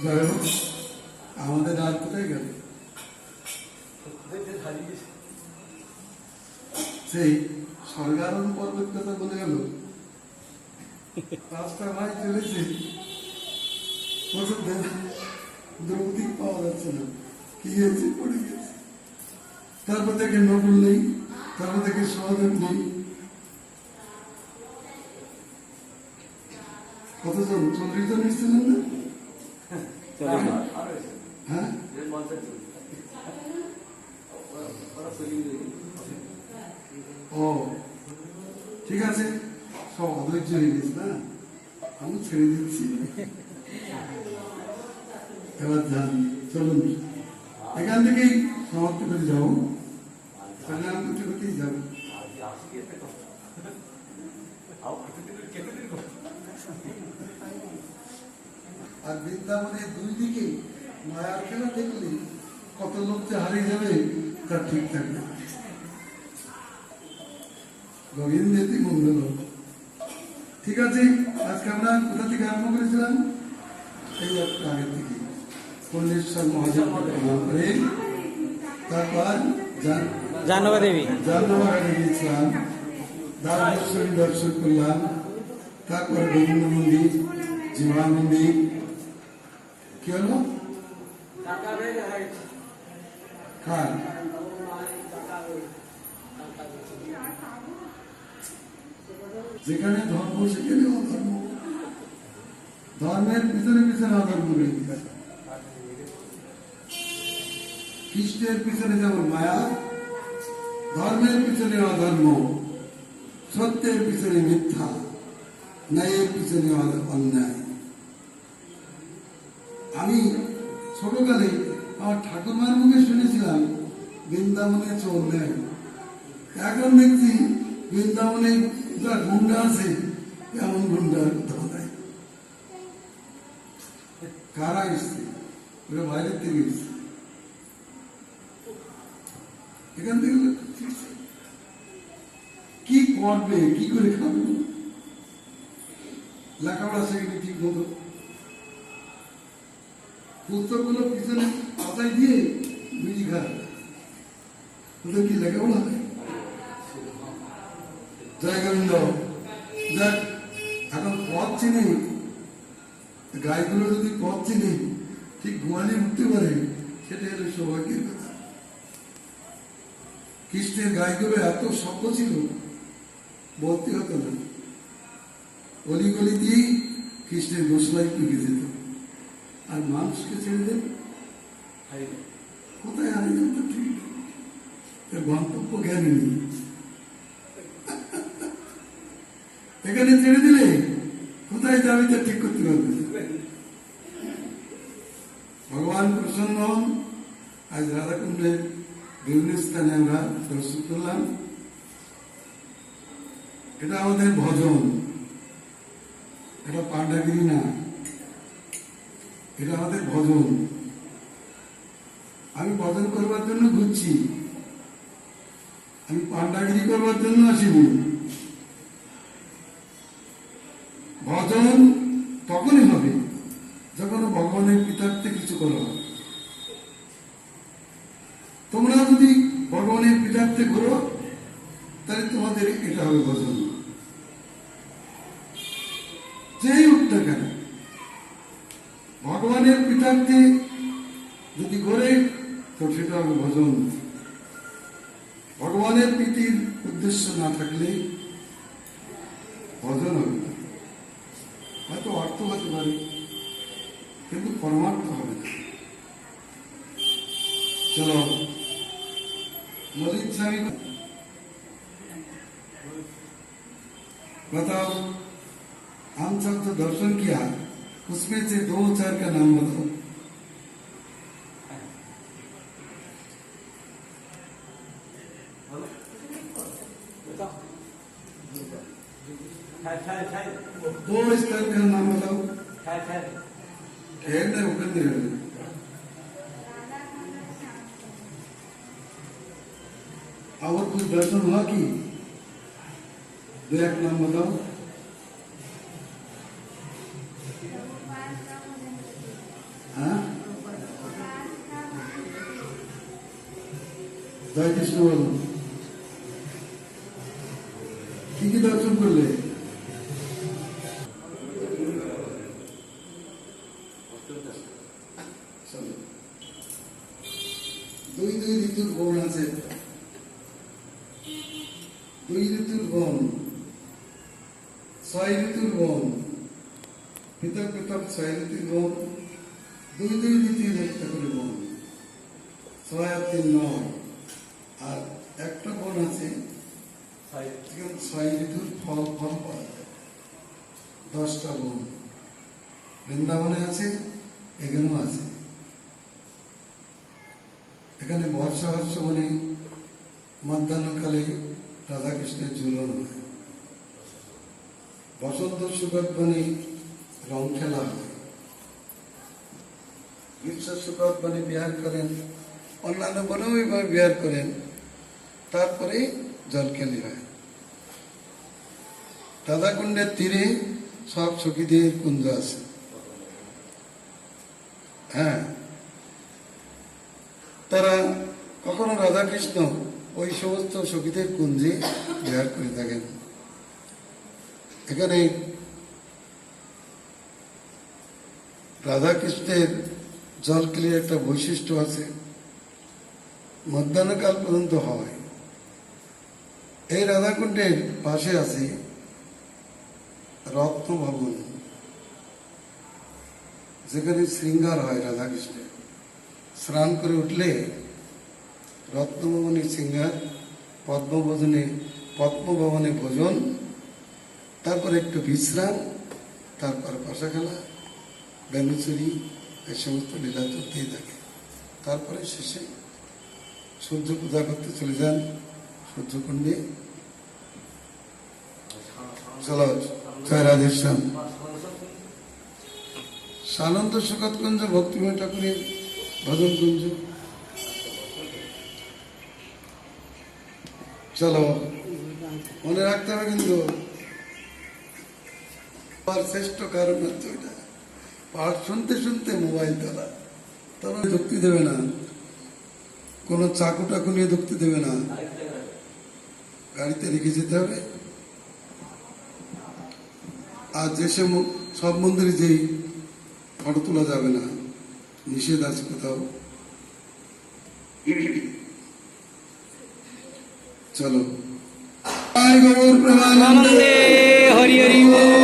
যাই হোক, আমাদের আর কোথায় গেল? সেই স্বর্গারোহণ পর্বত কথা বলে গেল। রাস্তা ভাই চলেছে, দ্রৌপদী পাওয়া যাচ্ছে না, কি হয়েছে, পড়ে গেছে। তারপর থেকে নকুল নেই, তারপর থেকে সহদেব নেই। কতজন? 40 জন এসেছিলেন না? হ্যাঁ, ও ঠিক আছে, সব অধৈর্য হয়ে গেছে না, আমি ছেড়ে দিচ্ছি। এবার যান, চলুন এখান থেকেই সমাপ্ত করে যাও, কল্যাণ করতে করতেই যাবো। আর বৃন্দাবনের দুই দিকে মায়ার খেলা দেখলে কত লোক যে হারিয়ে যাবে তার ঠিক থাকবে। গোবিন্দেতি মঙ্গল। ঠিক আছে, আজকে আমরা কোথা থেকে আরম্ভ করেছিলাম? এই একটু আগের থেকে পল্লেশ্বর মহাজনকে প্রণাম করে তারপর জাহ্নবী দেবী গিয়েছিলাম, দ্বারেশ্বরী দর্শন করলাম, তারপরে গোবিন্দ মন্দির, জীবা মন্দির। কি হলো? কার? যেখানে ধর্ম সেখানে অধর্ম, ধর্মের পিছনে পিছনে অধর্ম রয়ে গেছে। খ্রিস্টের পিছনে যেমন মায়া, ধর্মের পিছনে অধর্ম, সত্যের পিছনে মিথ্যা, ন্যায়ের পিছনে অন্যায়। আমি ছোটকালে আমার ঠাকুরমার মুখে শুনেছিলাম বৃন্দাবনে চোর নেই। এখন দেখছি বৃন্দাবনে যা গুন্ডা আছে এমন গুন্ডার কোথাও নাই। কারা এসছে? ওরা বাইরের থেকে এসছে। এখান থেকে কি করবে, কি করে খাবে? লেখাপড়া সেখানে ঠিক মতো পুস্তকগুলো পিছনে পাতায় দিয়ে বিড়ি খায়, ওদের কি লেখাপড়া হয়? জয় গোবিন্দ। যাক, এখন পথ চিনে, গাইগুলো যদি পথ চিনে ঠিক গোয়ালে উঠতে পারে, সেটা হলো সৌভাগ্যের কথা। খ্রিস্টের গাইগুলো এত শক্ত ছিল, বলতে হতো না। অলিগলি দিয়েই খ্রিস্টের গোসলাই টুকে যেত, আর মানুষকে ছেড়ে দেন কোথায় হারিয়ে যেত ঠিক গন্তব্য জ্ঞান নেই। এখানে ছেড়ে দিলে কোথায় যাবে তা ঠিক করতে পারবে। ভগবান প্রসন্ন হন। আজ রাধাকুণ্ডের বিভিন্ন স্থানে আমরা দর্শন করলাম। এটা আমাদের ভজন, এটা পাণ্ডাগিরি না, এটা আমাদের ভজন। আমি ভজন করবার জন্য ঘুরছি, আমি পাণ্ডাগিরি করবার জন্য আসিনি। ভজন তখনই হবে যখন ভগবানের পিতার্থে কিছু করা হবে। তোমরা যদি ভগবানের পিতার্থে ঘোরো তাহলে তোমাদের এটা হবে ভজন। যেই উঠতে কেন ভগবানের পিতার্থে যদি ঘোরে তো সেটা হবে ভজন। ভগবানের প্রীতির উদ্দেশ্য না থাকলে ভজন হবে না। হয়তো অর্থ হতে পারে, কিন্তু পরমার্থ হবে না। चलो ललित स्वामी बताओ, हम सब तो दर्शन किया, उसमें से 2-4 का नाम बताओ। दो स्थल का नाम बताओ। ठहर नहीं उतर नहीं रहे। और कुछ दर्शन हुआ कि 2-1 नाम बताओ। हाँ, जय कृष्ण बोलो। की दर्शन कर ले? দুই ঋতুর গুণ আছে, দুই ঋতুর গুণ, 6 ঋতুর গুণ, পৃথক পৃথক 6 ঋতুর গুণ, দুই ঋতুর একটা করে গুণ, 6 আর 3 9। আর একটা গুণ আছে 6 ঋতুর ফল ফল পাওয়া যায়, 10টা গুণ। বৃন্দাবনে আছে, এখানেও আছে। এখানে বর্ষা হর্ষ বনে মধ্যাহ্নকালে রাধাকৃষ্ণের ঝুলন হয়, বসন্ত সুগত বনে রং খেলা হয়, গ্রীষ্ম সুগত বনে বিহার করেন, অন্যান্য বনেও এভাবে বিহার করেন। তারপরে জলকেলি হয়। রাধাকুণ্ডের তীরে সব সখীদের কুঞ্জ আছে। হ্যাঁ, তারা কখনো রাধাকৃষ্ণ ওই সমস্ত সখীদের কুঞ্জে বিহার করে থাকেন। এখানে রাধাকৃষ্ণের জলকেলির একটা বৈশিষ্ট্য আছে, মধ্যাহ্নকাল পর্যন্ত হয়। এই রাধাকুণ্ডের পাশে আছে রত্ন ভবন, যেখানে শৃঙ্গার হয় রাধাকৃষ্ণের। স্নান করে উঠলে রত্নভবনে সিঙ্গার, পদ্মভবনে ভোজন, তারপর একটু বিশ্রাম, তারপর পাশা খেলা, বেনুচুরি, এই সমস্ত লীলা চলতেই থাকে। তারপরে শেষে সূর্য পূজা করতে চলে যান সূর্যকুণ্ডে। চলো জয় রাধেশ্যাম। সানন্দ সুখৎকুঞ্জ ভক্তিময় ঠাকুরের ভজন কুঞ্জ। চলো, মনে রাখতে হবে কিন্তু শ্রেষ্ঠ কারণ হচ্ছে ওইটা, পাঠ শুনতে শুনতে মোবাইল তোলা। তবে যুক্তি দেবে না, কোনো চাকু টাকু নিয়ে যুক্তি দেবে না, গাড়িতে রেখে যেতে হবে। আর যে সব মন্দিরে যেই ফটো তোলা যাবে না, নিষেধ আছে কোথাও। চলো, গৌর প্রেমানন্দে হরি হরি হরি।